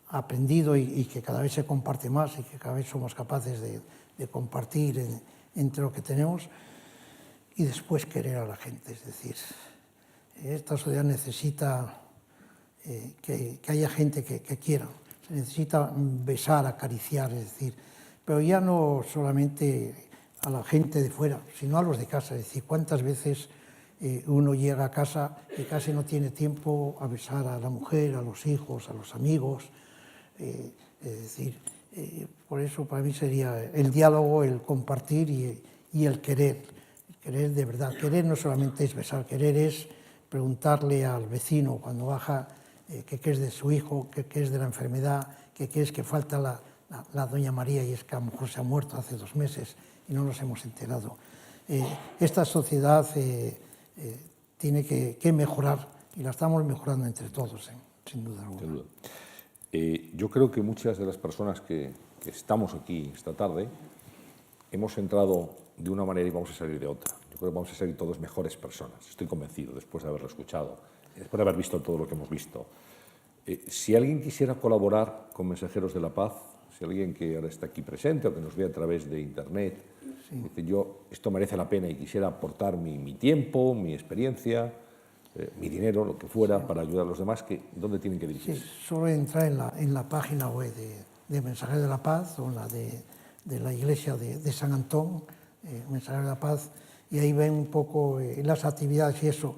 aprendido y que cada vez se comparte más y que cada vez somos capaces de compartir entre lo que tenemos y después querer a la gente. Es decir, esta sociedad necesita que haya gente que quiera, se necesita besar, acariciar, es decir, pero ya no solamente a la gente de fuera, sino a los de casa. Es decir, cuántas veces uno llega a casa y casi no tiene tiempo a besar a la mujer, a los hijos, a los amigos. Es decir, por eso para mí sería el diálogo, el compartir y el querer. Querer de verdad. Querer no solamente es besar, querer es preguntarle al vecino cuando baja qué es de su hijo, qué es de la enfermedad, qué es que falta la doña María y es que a lo mejor se ha muerto hace 2 meses y no nos hemos enterado. Esta sociedad tiene que mejorar y la estamos mejorando entre todos, sin duda alguna. Sin duda. Yo creo que muchas de las personas que estamos aquí esta tarde hemos entrado de una manera y vamos a salir de otra. Yo creo que vamos a salir todos mejores personas, estoy convencido, después de haberlo escuchado, después de haber visto todo lo que hemos visto. Si alguien quisiera colaborar con Mensajeros de la Paz, si alguien que ahora está aquí presente o que nos ve a través de Internet, sí, dice, esto merece la pena y quisiera aportar mi tiempo, mi experiencia, mi dinero, lo que fuera, sí, para ayudar a los demás, ¿dónde tienen que dirigirse? Sí, solo entrar en la página web de Mensajeros de la Paz o en la de la iglesia de San Antón, Mensajeros de la Paz, y ahí ven un poco las actividades y eso.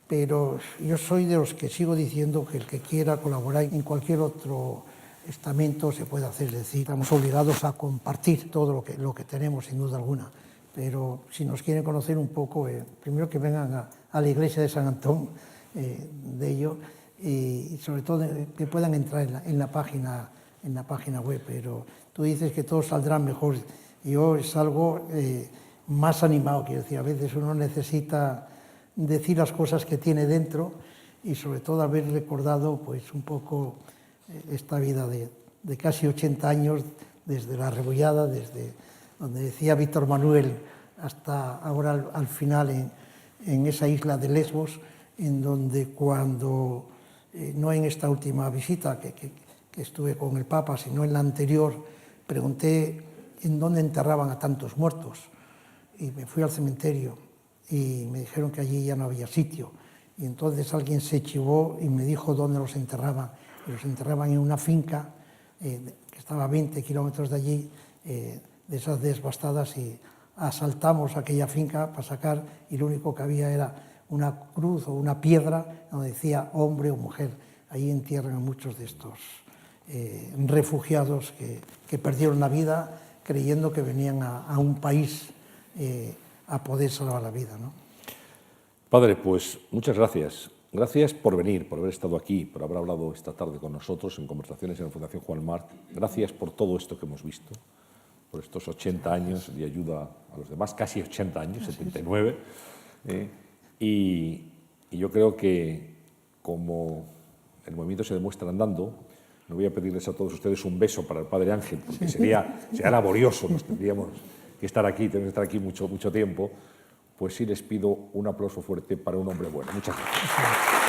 Pero yo soy de los que sigo diciendo que el que quiera colaborar en cualquier otro estamento se puede hacer, es decir, estamos obligados a compartir todo lo que tenemos, sin duda alguna. Pero si nos quieren conocer un poco, primero que vengan a la iglesia de San Antón, de ello, y sobre todo que puedan entrar en la página web. Pero tú dices que todo saldrá mejor. Yo es algo más animado, quiero decir, a veces uno necesita decir las cosas que tiene dentro y sobre todo haber recordado pues un poco esta vida de casi 80 años, desde la Rebollada, desde donde decía Víctor Manuel, hasta ahora al final en esa isla de Lesbos, en donde cuando, no en esta última visita que estuve con el Papa, sino en la anterior, pregunté en dónde enterraban a tantos muertos y me fui al cementerio y me dijeron que allí ya no había sitio. Y entonces alguien se chivó y me dijo dónde los enterraban. Y los enterraban en una finca que estaba a 20 kilómetros de allí, de esas devastadas, y asaltamos aquella finca para sacar, y lo único que había era una cruz o una piedra donde decía hombre o mujer. Ahí entierran a muchos de estos refugiados que perdieron la vida creyendo que venían a un país a poder salvar la vida, ¿no? Padre, pues muchas gracias. Gracias por venir, por haber estado aquí, por haber hablado esta tarde con nosotros en conversaciones en la Fundación Juan March. Gracias por todo esto que hemos visto, por estos 80 años de ayuda a los demás, casi 80 años, 79. Y yo creo que como el movimiento se demuestra andando, no voy a pedirles a todos ustedes un beso para el Padre Ángel, porque sería laborioso, nos tendríamos que estar aquí, tenemos que estar aquí mucho tiempo. Pues sí les pido un aplauso fuerte para un hombre bueno. Muchas gracias.